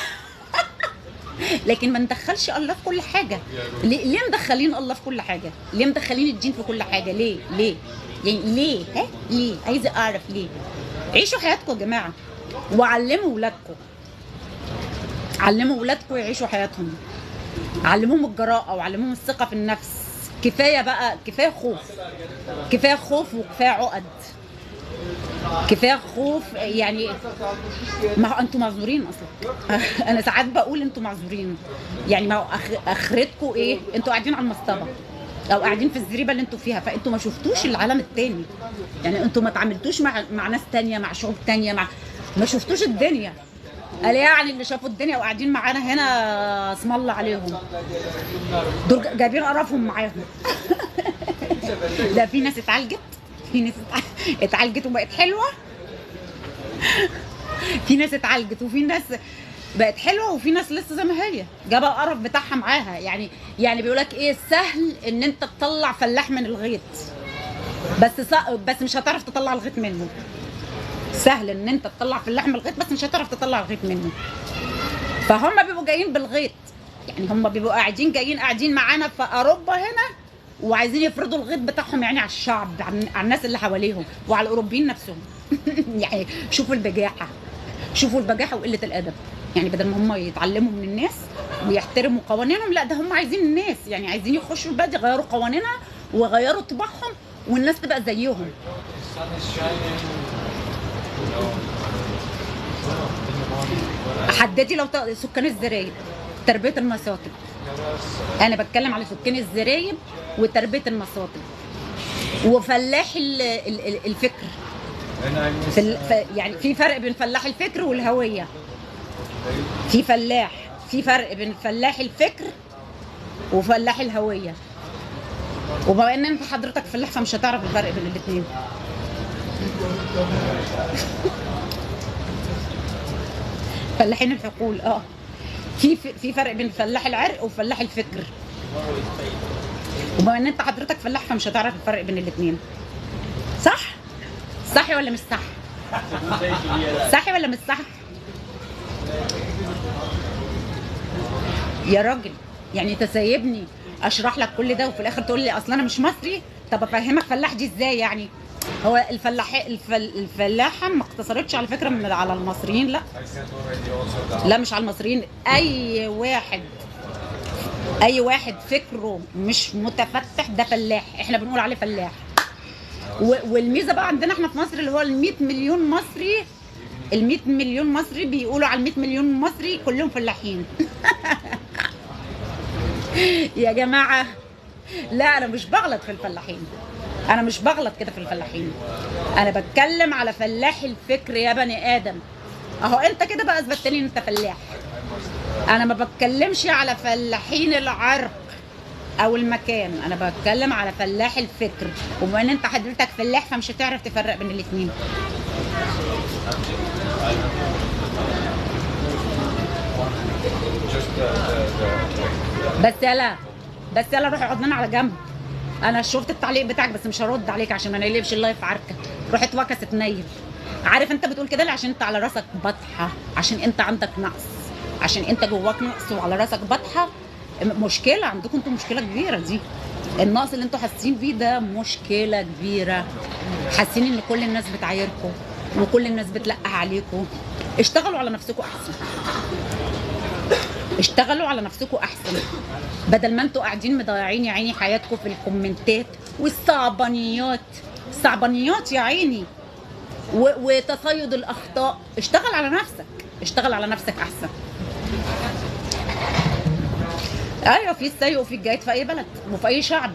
لكن ما ندخلش الله في كل حاجه. ليه مدخلين الله في كل حاجه؟ ليه مدخلين الدين في كل حاجه؟ ليه يعني ليه؟ ها ليه؟ عايزه اعرف ليه. عيشوا حياتكم يا جماعه، وعلموا ولادكم، علموا ولادكم يعيشوا حياتهم، علموهم الجراءه وعلموهم الثقه في النفس. كفايه بقى، كفايه خوف، كفايه خوف وكفايه عقد، كفايه خوف. يعني ما هو انتوا معذورين اصلا. انا ساعات بقول انتوا معذورين، يعني ما هو اخرتكم ايه؟ انتوا قاعدين على المصطبه او قاعدين في الزريبه اللي انتوا فيها، فانتوا ما شفتوش العالم التاني. يعني انتوا ما تعاملتوش مع ناس تانيه، مع شعوب تانيه، ما شفتوش الدنيا. قال يعني اللي شافوا الدنيا وقاعدين معانا هنا اسم الله عليهم، دول جايبين قرفهم معاهم. ده في ناس اتعالجت، في ناس اتعالجت وبقت حلوه، في ناس اتعالجت وفي ناس بقت حلوه، وفي ناس لسه زي ما هي جاب القرف بتاعها معاها. يعني بيقول لك ايه، سهل ان انت تطلع فلاح من الغيط، بس مش هتعرف تطلع الغيط منه. سهل ان انت تطلع فلاح من الغيط، بس مش هتعرف تطلع الغيط منه. فهم بيبقوا جايين بالغيط، يعني هم بيبقوا قاعدين معانا في اوروبا هنا، وعايزين يفرضوا الغيط بتاعهم يعني على الشعب، على الناس اللي حواليهم وعلى الاوروبيين نفسهم. يعني شوفوا البجاحه، شوفوا البجاحه وقله الادب. يعني بدل ما هم يتعلموا من الناس ويحترموا قوانينهم، لا ده هم عايزين الناس، يعني عايزين يخشوا البلد يغيروا قوانينها ويغيروا طباعهم والناس تبقى زيهم. حددي لو سكان الزرايب، تربيه المصاطب. انا بتكلم على سكان الزرايب وتربيه المصاطب وفلاح الفكر. يعني في فرق بين فلاح الفكر والهويه. في فرق بين فلاح الفكر وفلاح الهويه. وبما ان انت حضرتك فلاح فمش هتعرف الفرق بين الاثنين. فلاحين الحقول. في فرق بين فلاح العرق وفلاح الفكر. وبما ان انت حضرتك فلاح فمش هتعرف الفرق بين الاثنين. صح ولا مش صح؟ صح ولا مش صح؟ يا راجل، يعني انت سايبني اشرح لك كل ده وفي الاخر تقول لي اصل انا مش مصري؟ طب افهمك فلاح دي ازاي يعني؟ هو الفلاحه ما اقتصرتش على فكره على المصريين، لا مش على المصريين. اي واحد فكره مش متفتح ده فلاح، احنا بنقول عليه فلاح. والميزه بقى عندنا احنا في مصر اللي هو ال 100 مليون مصري، ال 100 مليون مصري بيقولوا على ال 100 مليون مصري كلهم فلاحين. يا جماعه لا، انا مش بغلط في الفلاحين، انا مش بغلط كده في الفلاحين، انا بتكلم على فلاح الفكر يا بني ادم. اهو انت كده بقى اثبتت لي ان انت فلاح. انا ما بتكلمش على فلاحين العرق او المكان، انا بتكلم على فلاح الفكر. وبما ان انت حضرتك فلاح فمش هتعرف تفرق بين الاثنين. بس يلا روح اقعد لنا على جنب. انا شفت التعليق بتاعك بس مش هرد عليك عشان ما نقلبش اللايف عركه. روح اتوكس اتنيل. عارف انت بتقول كده ليه؟ عشان انت على راسك بطحه، عشان انت عندك نقص، عشان انت جواك نقص وعلى راسك بطحه. مشكله عندكم انتوا، مشكله كبيره دي. النقص اللي انتوا حاسين بيه ده مشكله كبيره. حاسين ان كل الناس بتعايركم وكل الناس بتلقح عليكم. اشتغلوا على نفسكم احسن، اشتغلوا على نفسكم احسن، بدل ما انتوا قاعدين مضيعين يا عيني حياتكم في الكومنتات والصعبانيات. صعبانيات يا عيني وتصيد الاخطاء. اشتغل على نفسك، اشتغل على نفسك احسن. ايوه في السيء وفي الجيد في اي بلد وفي اي شعب.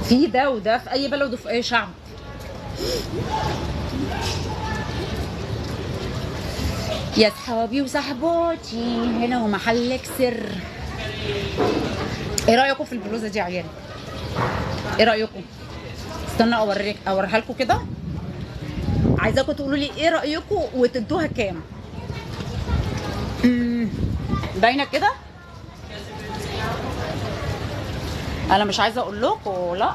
في ده وده في اي بلد وفي اي شعب. يا صحابي وصحباتي هنا ومحلك سر. ايه رايكم في البلوزه دي يا عيال؟ ايه رايكم؟ استنى اوريها لكم كده. عايزاكم تقولوا لي ايه رايكم وتدوها كام. باينه كده. انا مش عايزه اقول لكم لا،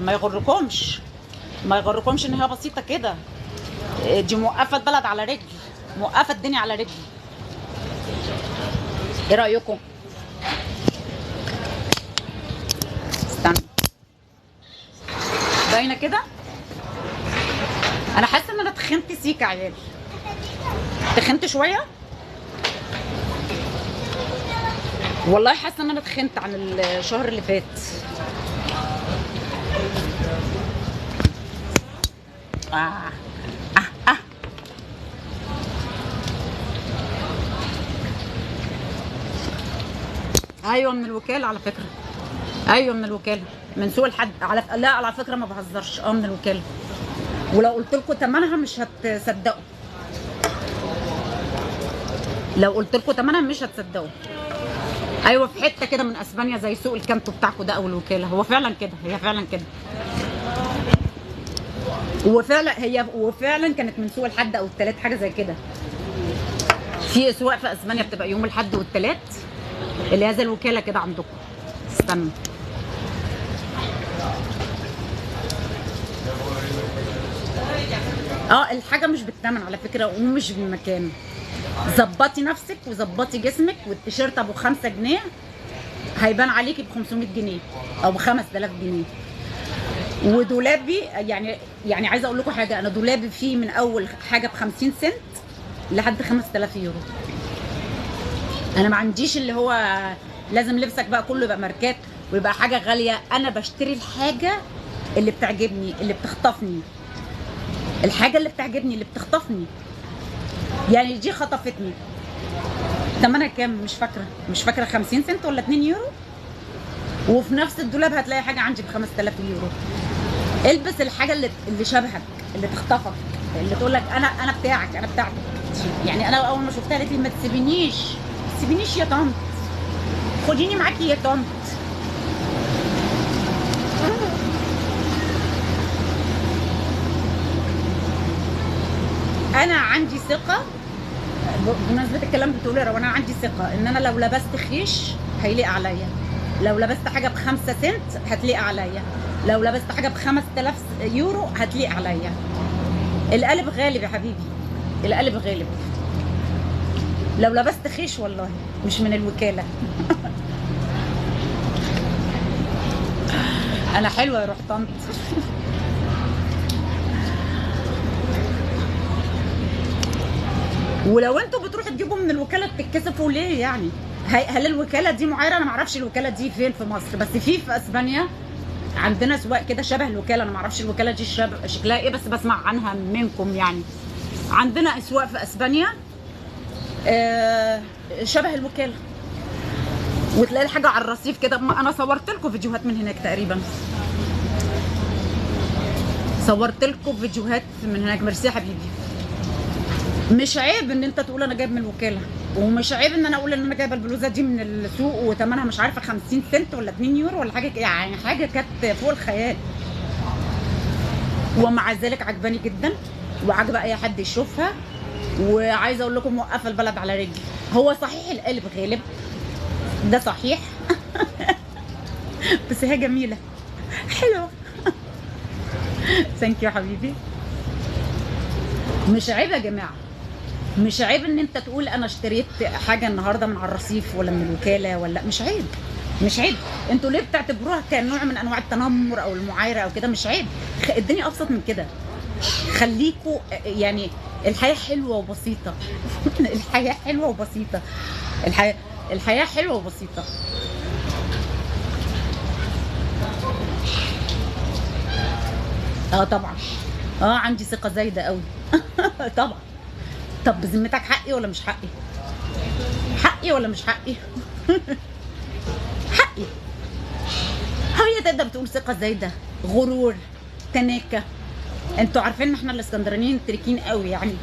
ما يغركمش، ما يغركمش ان هي بسيطه كده. دي موقفه البلد على رجل، موقفه الدنيا على رجل. ايه رايكم؟ استنى، باينه كده. انا حاسه ان انا تخنت سيكه يا عيال، تخنت شويه والله. حاسه ان انا تخنت عن الشهر اللي فات. آه. آه. ايوه من الوكاله على فكره، ايوه من الوكاله، من سوق الحد لا على فكره ما بهزرش، من الوكاله. ولو قلت لكم ثمنها مش هتصدقوا، لو قلت لكم ثمنها مش هتصدقوا. ايوه في حته كده من اسبانيا زي سوق الكانتو بتاعكم ده او الوكاله. هو فعلا كده، هي فعلا كده، وفعلا كانت من سوق الحد او الثلاث، حاجه زي كده. في اسواق في اسبانيا بتبقى يوم الحد والثلاث، اللي هي زي الوكاله كده عندكم. استنى، الحاجه مش بالثمن على فكره ومش بالمكان. ظبطي نفسك وظبطي جسمك، والتيشيرت ابو 5 جنيه هيبان عليكي ب 500 جنيه او ب 5000 جنيه. ودولابي يعني عايزه اقول لكم حاجه، انا دولابي فيه من اول حاجه ب 50 سنت لحد 5000 يورو. انا ما عنديش اللي هو لازم لبسك بقى كله يبقى ماركات ويبقى حاجه غاليه. انا بشتري الحاجه اللي بتعجبني، اللي بتخطفني، الحاجه اللي بتعجبني اللي بتخطفني. يعني دي خطفتني. ثمنها كام مش فاكره 50 سنت ولا 2 يورو. وفي نفس الدولاب هتلاقي حاجه عندي ب 5000 يورو. البس الحاجه اللي شبهك، اللي تخطفك، اللي تقول لك انا بتاعك، انا بتاعتك. يعني انا اول ما شفتها قالت لي ما تسيبينيش يا طنط، خديني معاكي يا طنط. انا عندي ثقه، بمناسبه الكلام بتقولي يا روان، انا عندي ثقه ان انا لو لبست خيش هيليق عليا، لو لبست حاجه ب5 سنت هتليق عليا، لو لبست حاجه ب5000 يورو هتليق عليا. القلب غالب يا حبيبي، القلب غالب. لو لبست خيش والله مش من الوكاله. انا حلوه يا روح طنط. ولو انتوا بتروحوا تجيبوا من الوكاله بتتكسفوا ليه يعني؟ هل الوكاله دي معايره؟ انا ما اعرفش الوكاله دي فين في مصر، بس في اسبانيا عندنا سواق كده شبه الوكاله. انا ما اعرفش الوكاله دي شكلها ايه، بس بسمع عنها منكم يعني. عندنا اسواق في اسبانيا شبه الوكاله، وتلاقي الحاجه على الرصيف كده. انا صورت لكم فيديوهات من هناك تقريبا، صورت لكم فيديوهات من هناك. ميرسي يا حبيبي. مش عيب ان انت تقول انا جايب من الوكاله، ومش عيب ان انا اقول ان انا جايبه البلوزه دي من السوق وثمنها مش عارفه 50 سنت ولا 2 يورو ولا حاجه، يعني حاجه كانت فوق الخيال. ومع ذلك عجباني جدا وعجبه اي حد يشوفها. وعايزه اقول لكم موقفه البلد على رجلي. هو صحيح القلب غالب، ده صحيح. بس هي جميله حلوه. ثانك يو حبيبي. مش عيب يا جماعه، مش عيب ان انت تقول انا اشتريت حاجه النهارده من على الرصيف ولا من الوكاله، ولا مش عيب، مش عيب. انتوا ليه بتعتبروها كنوع من انواع التنمر او المعايره او كده؟ مش عيب. الدنيا ابسط من كده. خليكوا يعني الحياه حلوه وبسيطه. الحياه حلوه وبسيطه. الحياه حلوه وبسيطه. طبعا عندي ثقه زايده قوي. طبعا. طب بذمتك حقي ولا مش حقي؟ حقي ولا مش حقي؟ حقي. هي تقدر تقول ثقه زايده، غرور، تناكه. انتوا عارفين ان احنا الاسكندرانيين تركين قوي يعني.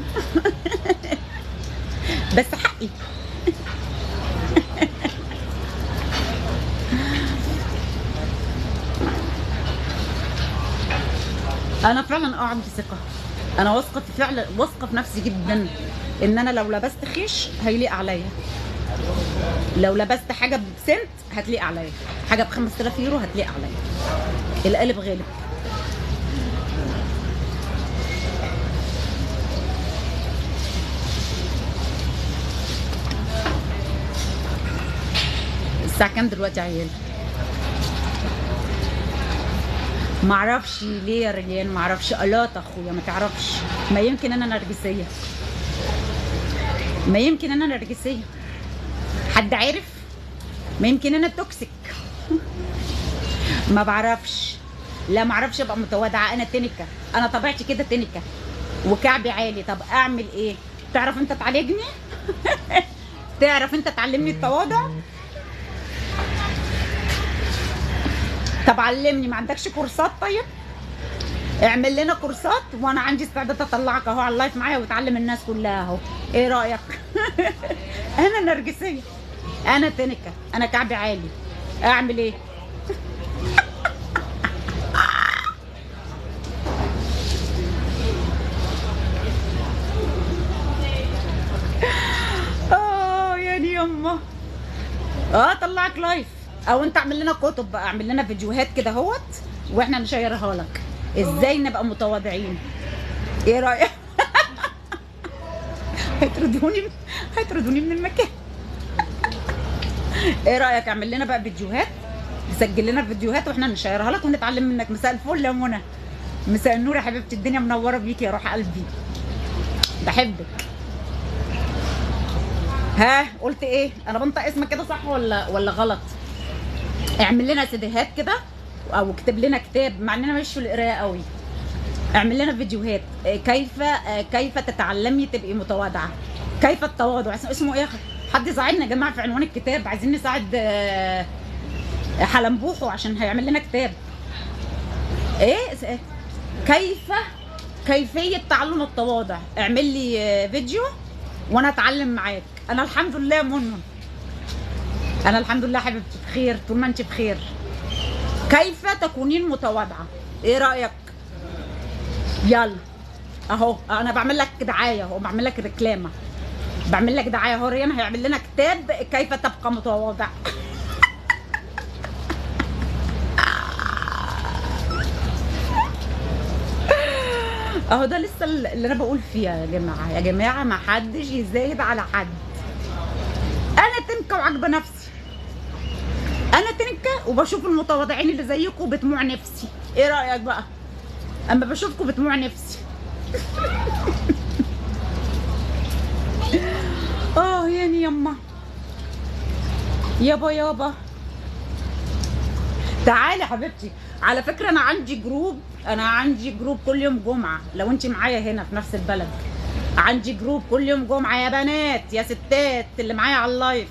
بس حقي. انا فعلا عندي ثقه، انا واثقه في نفسي جدا ان انا لو لبست خيش هيليق عليا، لو لبست حاجه بسنت هتليق عليا، حاجه ب 5000 يورو هتليق عليا. القالب غالب. الساعه كام دلوقتي يا عيال؟ معرفش ليه يا ريان، معرفش. الاط اخويا ما تعرفش، ما يمكن انا نرجسيه، ما يمكن انا نرجسيه، حد عارف؟ ما يمكن انا توكسيك. ما بعرفش، لا ما اعرفش ابقى متواضعه. انا تنكه، انا طبيعتي كده تنكه وكعبي عالي. طب اعمل ايه؟ تعرف انت تعالجني؟ تعرف انت تعلمني التواضع؟ طب علمني، ما عندكش كورسات؟ طيب اعمل لنا كورسات وانا عندي استعداد اطلعك اهو على اللايف معايا وتعلم الناس كلها اهو. ايه رايك؟ انا نرجسيه، انا تنكه، انا كعبي عالي، اعمل ايه؟ يعني يما طلعك لايف، او انت اعمل لنا كتب بقى، اعمل لنا فيديوهات كده اهوت واحنا نشيرها لك ازاي نبقى متواضعين. ايه رايك؟ هيطردوني من المكان. ايه رايك اعمل لنا بقى فيديوهات، نسجل لنا فيديوهات واحنا نشيرها لك ونتعلم منك. مساء الفل يا منى، مساء النور يا حبيبتي، الدنيا منوره بيكي يا روح قلبي، بحبك. ها قلت ايه؟ انا بنطق اسمك كده صح ولا غلط؟ اعمل لنا سيديهات كده او اكتب لنا كتاب، مع اننا مش في القرايه قوي. اعمل لنا فيديوهات كيف تتعلمي تبقي متواضعه، كيف التواضع. اسمه ايه؟ حد يساعدنا يا جماعه في عنوان الكتاب، عايزين نساعد حلنبوحه عشان هيعمل لنا كتاب. ايه كيفيه تعلم التواضع. اعمل لي فيديو وانا اتعلم معاك. انا الحمد لله منهم، انا الحمد لله حبيبتي بخير طول ما انت بخير. كيف تكونين متواضعه؟ ايه رايك؟ يلا اهو انا بعمل لك دعايه اهو، بعمل لك ريكلامه، بعمل لك دعايه اهو. ريان هيعمل لنا كتاب كيف تبقى متواضع. اهو ده لسه اللي انا بقول فيه يا جماعه. يا جماعه ما حدش يزايد على حد. انا تنكه وعاجبه نفسي، انا تنكه وبشوف المتواضعين اللي زيكم بدموع نفسي. ايه رايك بقى اما بشوفكم بدموع نفسي؟ يعني يما يابا تعالي يا حبيبتي. على فكره انا عندي جروب كل يوم جمعه، لو انت معايا هنا في نفس البلد. عندي جروب كل يوم جمعه يا بنات يا ستات اللي معايا على اللايف،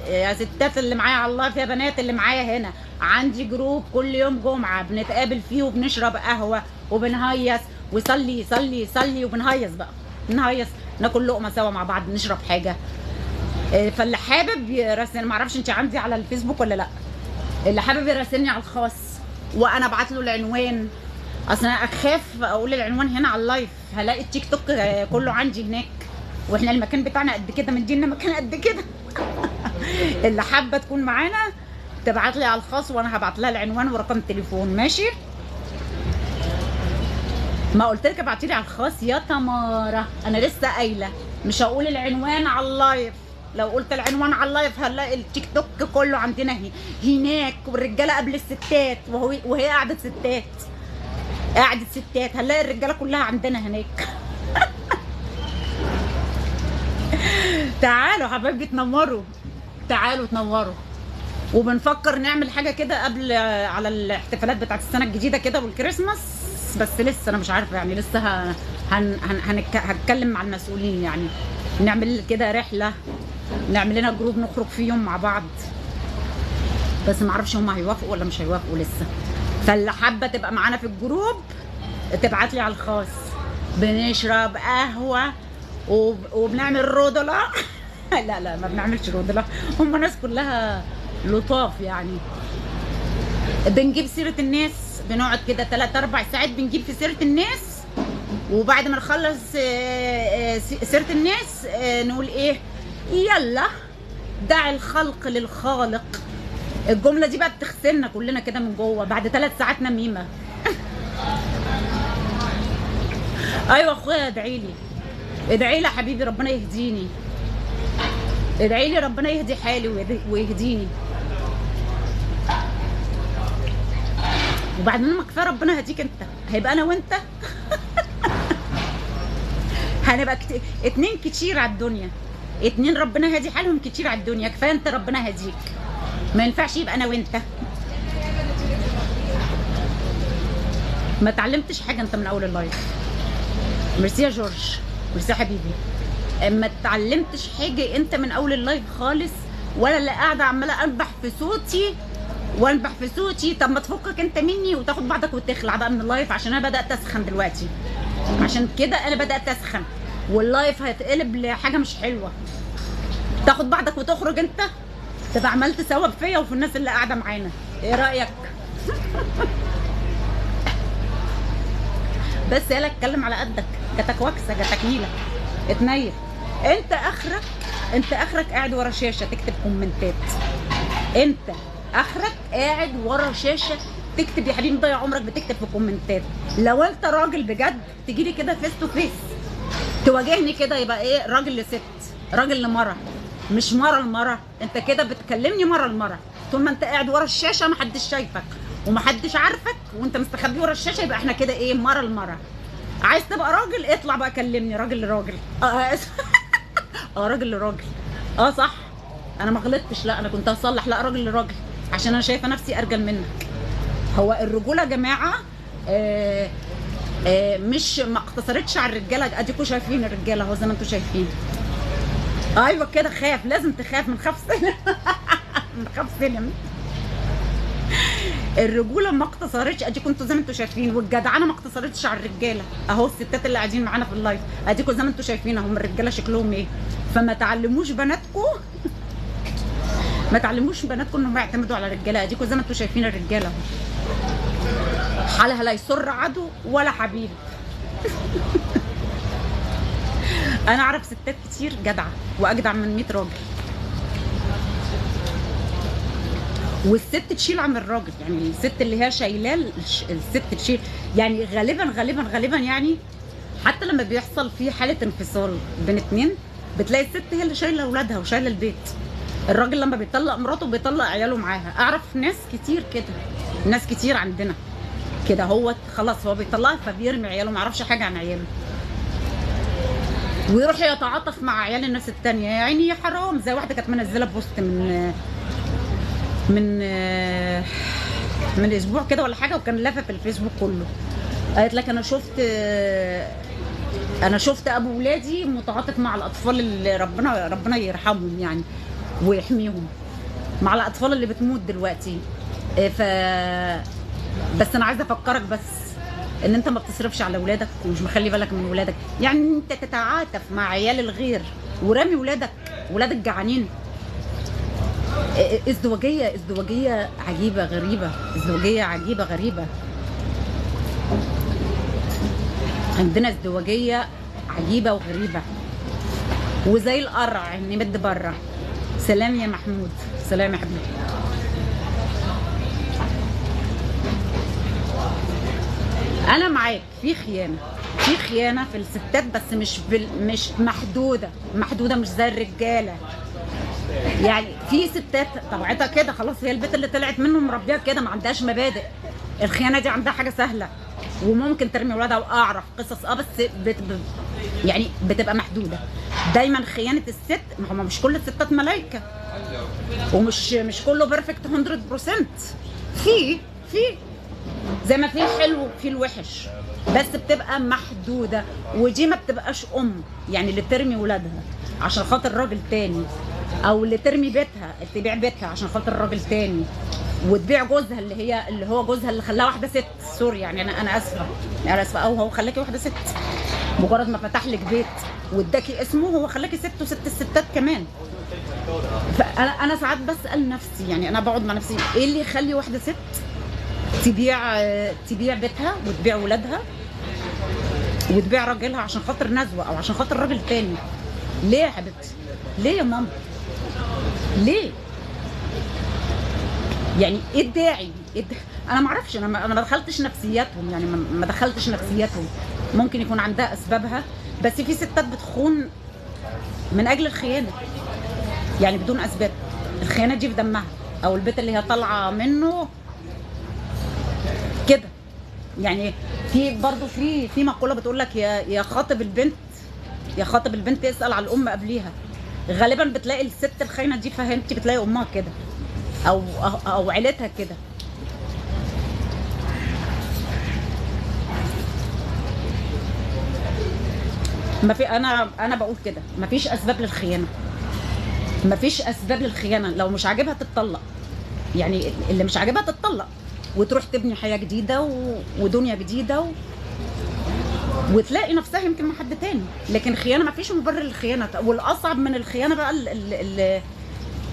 يا ستات اللي معايا على اللايف، يا بنات اللي معايا هنا. عندي جروب كل يوم جمعه بنتقابل فيه وبنشرب قهوه وبنهيص وصلي وبنهيص بقى، بنهيص ناكل لقمه سوا مع بعض، نشرب حاجه. فاللي حابب يراسلني، معرفش انت عندي على الفيسبوك ولا لا، اللي حابب يراسلني على الخاص وانا ابعت له العنوان. اصل انا اخاف اقول العنوان هنا على اللايف، هلاقي التيك توك كله عندي هناك، واحنا المكان بتاعنا قد كده، مدينا مكان قد كده. اللي حابه تكون معانا تبعت لي على الخاص وانا هبعت لها العنوان ورقم التليفون، ماشي؟ ما قلت لك ابعتي لي على الخاص يا تمارا، انا لسه قايله مش هقول العنوان على اللايف. لو قلت العنوان على اللايف هنلاقي التيك توك كله عندنا هناك، والرجاله قبل الستات، وهي قعدت ستات، هنلاقي الرجاله كلها عندنا هناك. تعالوا حبايبي تنوروا، تعالوا تنوروا. وبنفكر نعمل حاجه كده قبل على الاحتفالات بتاعت السنه الجديده كده والكريسماس، بس لسه انا مش عارفه يعني، لسه هتكلم مع المسؤولين يعني، نعمل كده رحله، نعمل لنا جروب نخرج فيه يوم مع بعض، بس ما اعرفش هم هيوافقوا ولا مش هيوافقوا لسه. فاللي حابه تبقى معانا في الجروب تبعت لي على الخاص، بنشرب قهوه وبنعمل رودلا. لا ما بنعملش رودلا، هم ناس كلها لطاف يعني. بنجيب سيره الناس، بنقعد كده 3-4 ساعات بنجيب في سيره الناس وبعد ما نخلص سيره الناس نقول ايه؟ يلا دع الخلق للخالق. الجمله دي بقى بتغسلنا كلنا كده من جوه بعد 3 ساعات نميمه. ايوه اخويا ادعي لي، ادعي لي يا حبيبي ربنا يهديني، ادعي لي ربنا يهدي حالي ويهديني. وبعدين ما كفايه ربنا هديك انت، هيبقى انا وانت هنبقى 2 كتير على الدنيا، 2 ربنا هادي حالهم كتير على الدنيا، كفايه انت ربنا هديك، ما ينفعش يبقى انا وانت. ما اتعلمتش حاجه انت من اول اللايف. ميرسي يا جورج، ميرسي يا حبيبي. ما اتعلمتش حاجه انت من اول اللايف خالص، ولا اللي قاعده عماله انبح في صوتي وانبح في صوتي. طب ما تفكك انت مني وتاخد بعضك وتخلع بقى من اللايف، عشان انا بدات اسخن دلوقتي، عشان كده انا بدات اسخن واللايف هيتقلب لحاجه مش حلوه. تاخد بعضك وتخرج انت، تبقى عملت ثواب فيا وفي الناس اللي قاعده معانا. ايه رايك؟ بس يلا اتكلم على قدك، جاتك وكسه، جاتك نيله، اتنيل. انت اخرك قاعد ورا شاشه تكتب كومنتات، انت اخرك قاعد ورا شاشه تكتب. يا حبيبي ضيع عمرك بتكتب في كومنتات. لو انت راجل بجد تجي لي كده فيس تو فيس تواجهني كده، يبقى ايه؟ راجل لست، راجل لمره، مش مره لمره. انت كده بتكلمني مره لمره. طول ما انت قاعد ورا الشاشه محدش شايفك ومحدش عارفك وانت مستخبي ورا الشاشه، يبقى احنا كده ايه؟ مره لمره. عايز تبقى راجل اطلع بقى كلمني راجل لراجل. راجل لراجل. صح، انا ما غلطتش، لا انا كنت هصلح، لا راجل لراجل، عشان انا شايفه نفسي ارجل منك. هو الرجوله يا جماعه مش ما اقتصرتش على الرجاله، اديكوا شايفين الرجاله اهو زي ما انتوا شايفين. ايوه كده، خاف، لازم تخاف من خاف سلم. من خاف سلم. الرجوله ما اقتصرتش، اديكوا انتوا زي ما انتوا شايفين، والجدعنه ما اقتصرتش على الرجاله اهو. الستات اللي قاعدين معانا في اللايف اديكوا زي ما انتوا شايفين اهم الرجاله شكلهم ايه. فما تعلموش بناتكم ما تعلموش بناتكم انهم يعتمدوا على الرجاله. اديكوا زي ما انتوا شايفين الرجاله حالها لا يسر عدو ولا حبيب. انا اعرف ستات كتير جدعه واجدع من 100 راجل، والست تشيل عن الراجل. يعني الست اللي هي شايلاه الست تشيل. يعني غالبا يعني حتى لما بيحصل في حاله انفصال بين 2 بتلاقي الست هي اللي شايله اولادها وشايله البيت. الراجل لما بيطلق مراته بيطلق عياله معاها. اعرف ناس كتير كده، ناس كتير عندنا كده. هو خلاص هو بيطلقها فبيرمي عياله، ما يعرفش حاجه عن عياله، ويروح يتعاطف مع عيال الناس التانية. يعني حرام. زي واحده كانت منزله بوست من اسبوع كده ولا حاجه، وكان لافه في الفيسبوك كله. قالت لك انا شفت ابو ولادي متعاطف مع الاطفال اللي ربنا يرحمهم يعني ويحميهم، مع الاطفال اللي بتموت دلوقتي. بس انا عايزه افكرك بس ان انت ما بتصرفش على ولادك ومش مخلي بالك من ولادك. يعني انت تتعاطف مع عيال الغير ورامي ولادك جعانين. ازدواجيه عجيبه غريبه، ازدواجيه عجيبه غريبه. عندنا ازدواجيه عجيبه وغريبه، وزي القرع نمد بره. سلام يا محمود، سلام يا حبيبي. انا معاك، في خيانه في الستات، بس مش محدوده مش زي الرجاله. يعني في ستات طبيعتها كده خلاص، هي البيت اللي طلعت منه مربيها كده، ما عندهاش مبادئ. الخيانه دي عندها حاجه سهله وممكن ترمي ولادها. واعرف قصص بس يعني بتبقى محدوده. دايما خيانه الست، ما هم مش كل الستات ملايكه، ومش كله بيرفكت 100%. في زي ما في الحلو في الوحش، بس بتبقى محدوده. ودي ما بتبقاش يعني اللي ترمي ولادها عشان خاطر راجل تاني، او اللي تبيع بيتها عشان خاطر راجل تاني، وتبيع جوزها اللي هو جوزها اللي خلاها واحده ست. سوري يعني انا اسفه. او هو خلاكي واحده ست، مجرد ما فتح لك بيت واداكي اسمه هو خلاكي ست، وست الستات كمان. فانا ساعات بسال نفسي، يعني انا بقعد مع نفسي، ايه اللي يخلي واحده ست تبيع بيتها وتبيع ولادها وتبيع راجلها عشان خاطر نزوه او عشان خاطر راجل تاني. ليه يا حبيبتي؟ ليه يا ماما؟ ليه؟ يعني ايه الداعي؟ انا ما اعرفش، انا ما دخلتش نفسياتهم، يعني ما دخلتش نفسياتهم. ممكن يكون عندها اسبابها، بس في ستات بتخون من اجل الخيانه، يعني بدون اسباب. الخيانه دي في دمها، او البيت اللي هي طالعه منه كده. يعني في برضه في مقوله بتقول لك يا خاطب البنت، يا خاطب البنت يسال على الام قبليها. غالبا بتلاقي الست الخاينه دي، فهمتي، بتلاقي امها كده او عيلتها كده. ما في، انا بقول كده، ما فيش اسباب للخيانه، ما فيش اسباب للخيانه. لو مش عاجبها تتطلق، يعني اللي مش عاجبها تتطلق وتروح تبني حياه جديده ودنيا جديده وتلاقي نفسها يمكن مع حد تاني. لكن خيانه ما فيش مبرر للخيانه. والاصعب من الخيانه بقى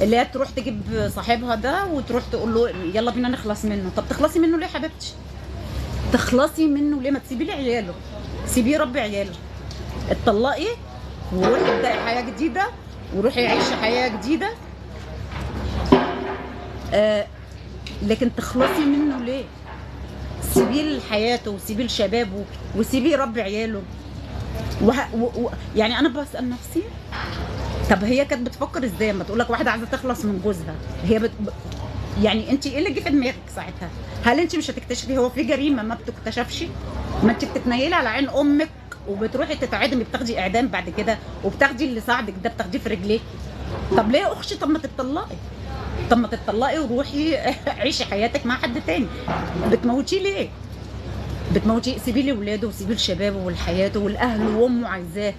اللي هي تروح تجيب صاحبها ده وتروح تقول له يلا بينا نخلص منه. طب تخلصي منه ليه يا حبيبتي؟ تخلصي منه ليه؟ ما تسيبي لي عياله، سيبيه يربي عياله. اتطلقي وروحي ابدأي حياه جديده، وروحي عيشي حياه جديده. لكن تخلصي منه ليه؟ سيبيه لحياته وسيبيه لشبابه وسيبيه يربي عياله. يعني انا بسأل نفسي، طب هي كانت بتفكر ازاي اما تقول لك واحده عايزه تخلص من جوزها؟ هي يعني انت ايه اللي جه في دماغك ساعتها؟ هل انت مش هتكتشفي هو في جريمه ما بتكتشفش؟ ما انت بتتنيلي على عين امك وبتروحي تتعدمي، بتاخدي اعدام بعد كده، وبتاخدي اللي ساعدك ده بتاخديه في رجليك. طب ليه يا اختي؟ طب ما تتطلقي، طب ما تتطلقي وروحي عيشي حياتك مع حد تاني. بتموتيه ليه؟ بتموتيه. سيبيه لاولاده وسيبيه لشبابه ولحياته والاهل وامه عايزاه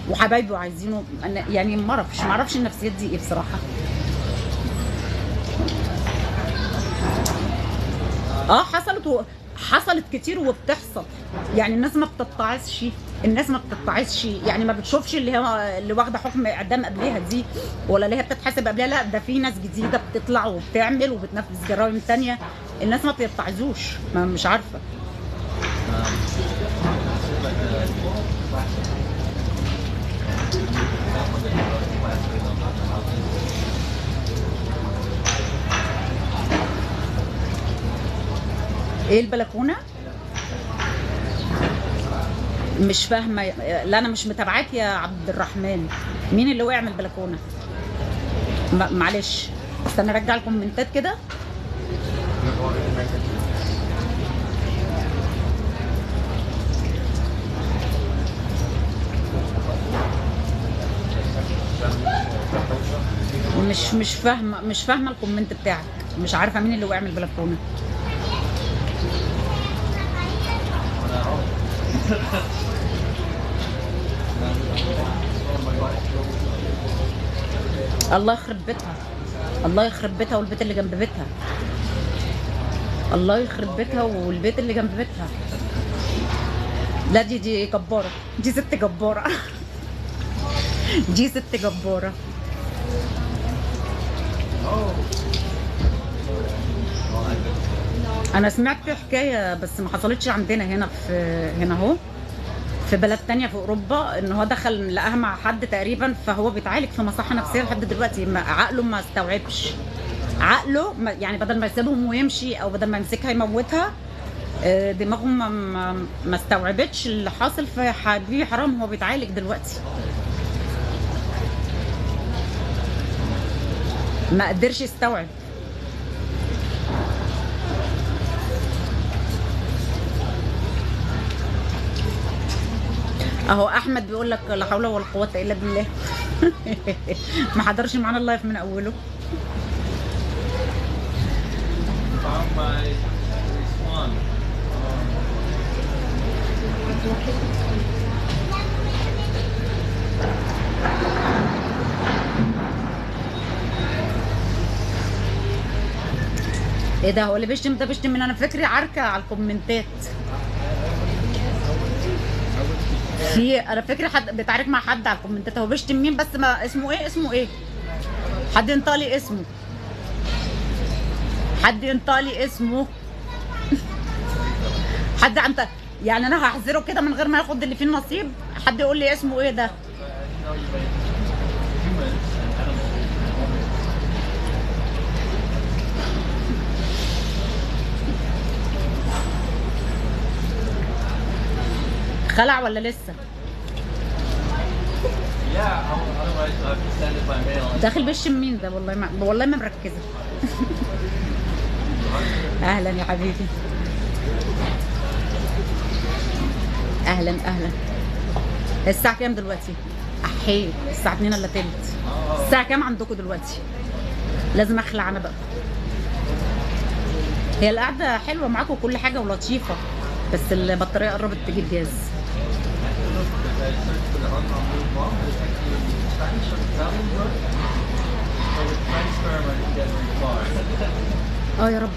وحبايبه عايزينه. يعني ما اعرفش النفسيات دي ايه بصراحه. حصلت كتير وبتحصل. يعني الناس ما بتتعظش، الناس ما بتتعظش، يعني ما بتشوفش اللي واخده حكم اعدام قبلها دي، ولا اللي هي بتتحاسب قبلها. لا، ده في ناس جديده بتطلع وبتعمل وبتنفذ جرائم تانية. الناس ما بيتعظوش، مش عارفه. ايه البلكونه؟ مش فاهمه. لا انا مش متابعاك يا عبد الرحمن. مين اللي وقع من البلكونه؟ معلش استنى ارجع الكومنتات كده. مش فاهمه الكومنت بتاعك. مش عارفه مين اللي وقع من البلكونه. الله يخرب بيتها، الله يخرب بيتها والبيت اللي جنب بيتها، الله يخرب بيتها والبيت اللي جنب بيتها. لا دي جبارة، دي ست جبارة. دي ست جبارة. انا سمعت حكاية بس ما حصلتش عندنا هنا اهو، في بلد تانية في اوروبا، ان هو دخل لقاها مع حد تقريبا، فهو بيتعالج في مصحة نفسية لحد دلوقتي. عقله ما استوعبش، عقله يعني بدل ما يسيبهم ويمشي او بدل ما يمسكها يموتها، دماغهم ما استوعبتش اللي حاصل. في حبيبي حرام، هو بيتعالج دلوقتي. ما قدرش يستوعب. اهو احمد بيقول لك لا حول ولا قوه الا بالله. ما حضرش معانا اللايف من اوله. ايه ده؟ هو اللي بيشتم ده بيشتم من؟ انا فكري عركه على الكومنتات. انا فاكره حد بيتعارك مع حد على الكومنتات. هو بيشتم مين بس؟ ما اسمه ايه؟ اسمه ايه؟ حد ينطق لي اسمه، حد ينطق لي اسمه. حد يعني انا هحذره كده من غير ما ياخد اللي فيه النصيب. حد يقول لي اسمه ايه ده؟ خلع ولا لسه؟ Yeah, otherwise I've to send it by mail. داخل بيشم مين ده؟ والله ما مركزه. اهلا يا حبيبي. اهلا اهلا. الساعة كام دلوقتي؟ احيه الساعة 2 الا تلت. الساعة كام عندكم دلوقتي؟ لازم اخلع انا بقى. هي القعدة حلوة معاكم وكل حاجة ولطيفة، بس البطارية قربت تجيب جاز. يا رب.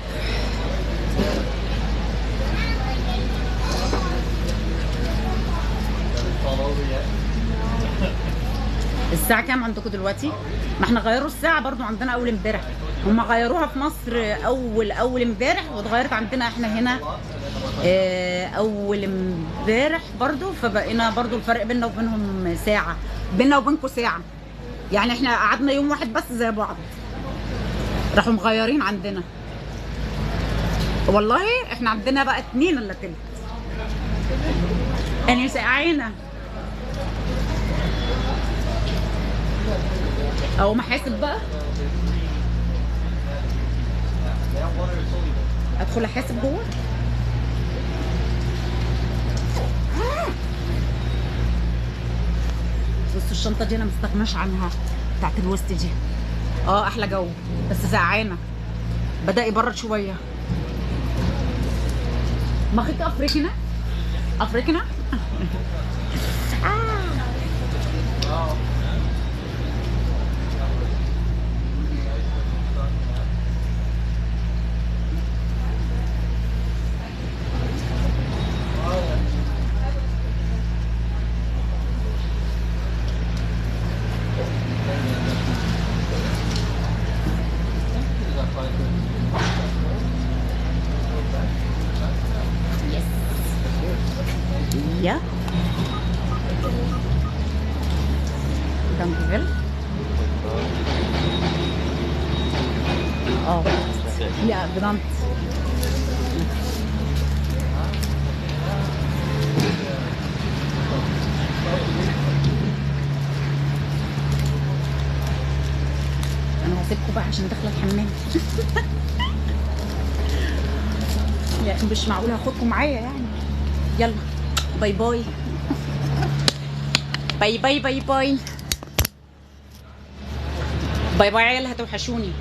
الساعة كام عندكم دلوقتي؟ ما احنا غيروا الساعة برضو عندنا أول امبارح. هم غيروها في مصر أول امبارح، واتغيرت عندنا احنا هنا أول امبارح برضو، فبقينا برضو الفرق بيننا وبينهم ساعة، بيننا وبينكم ساعة. يعني احنا قعدنا يوم واحد بس زي بعض، راحوا مغيرين عندنا. والله احنا عندنا بقى 2 الا تلت. يعني ساعينا او محاسب بقى. ادخل احاسب جوه. بصوا الشنطه دي انا مستغناش عنها، بتاعت الوسط دي. احلى جو، بس سقعانه، بدا يبرد شويه. ماخيك افريقنا Ja. Dankjewel. Ja, bedankt. انا هسيبكم بقى عشان داخله الحمام. يعني مش معقول هاخدكم معايا يعني. يلا باي باي. باي باي باي باي باي باي. عيال هتوحشوني.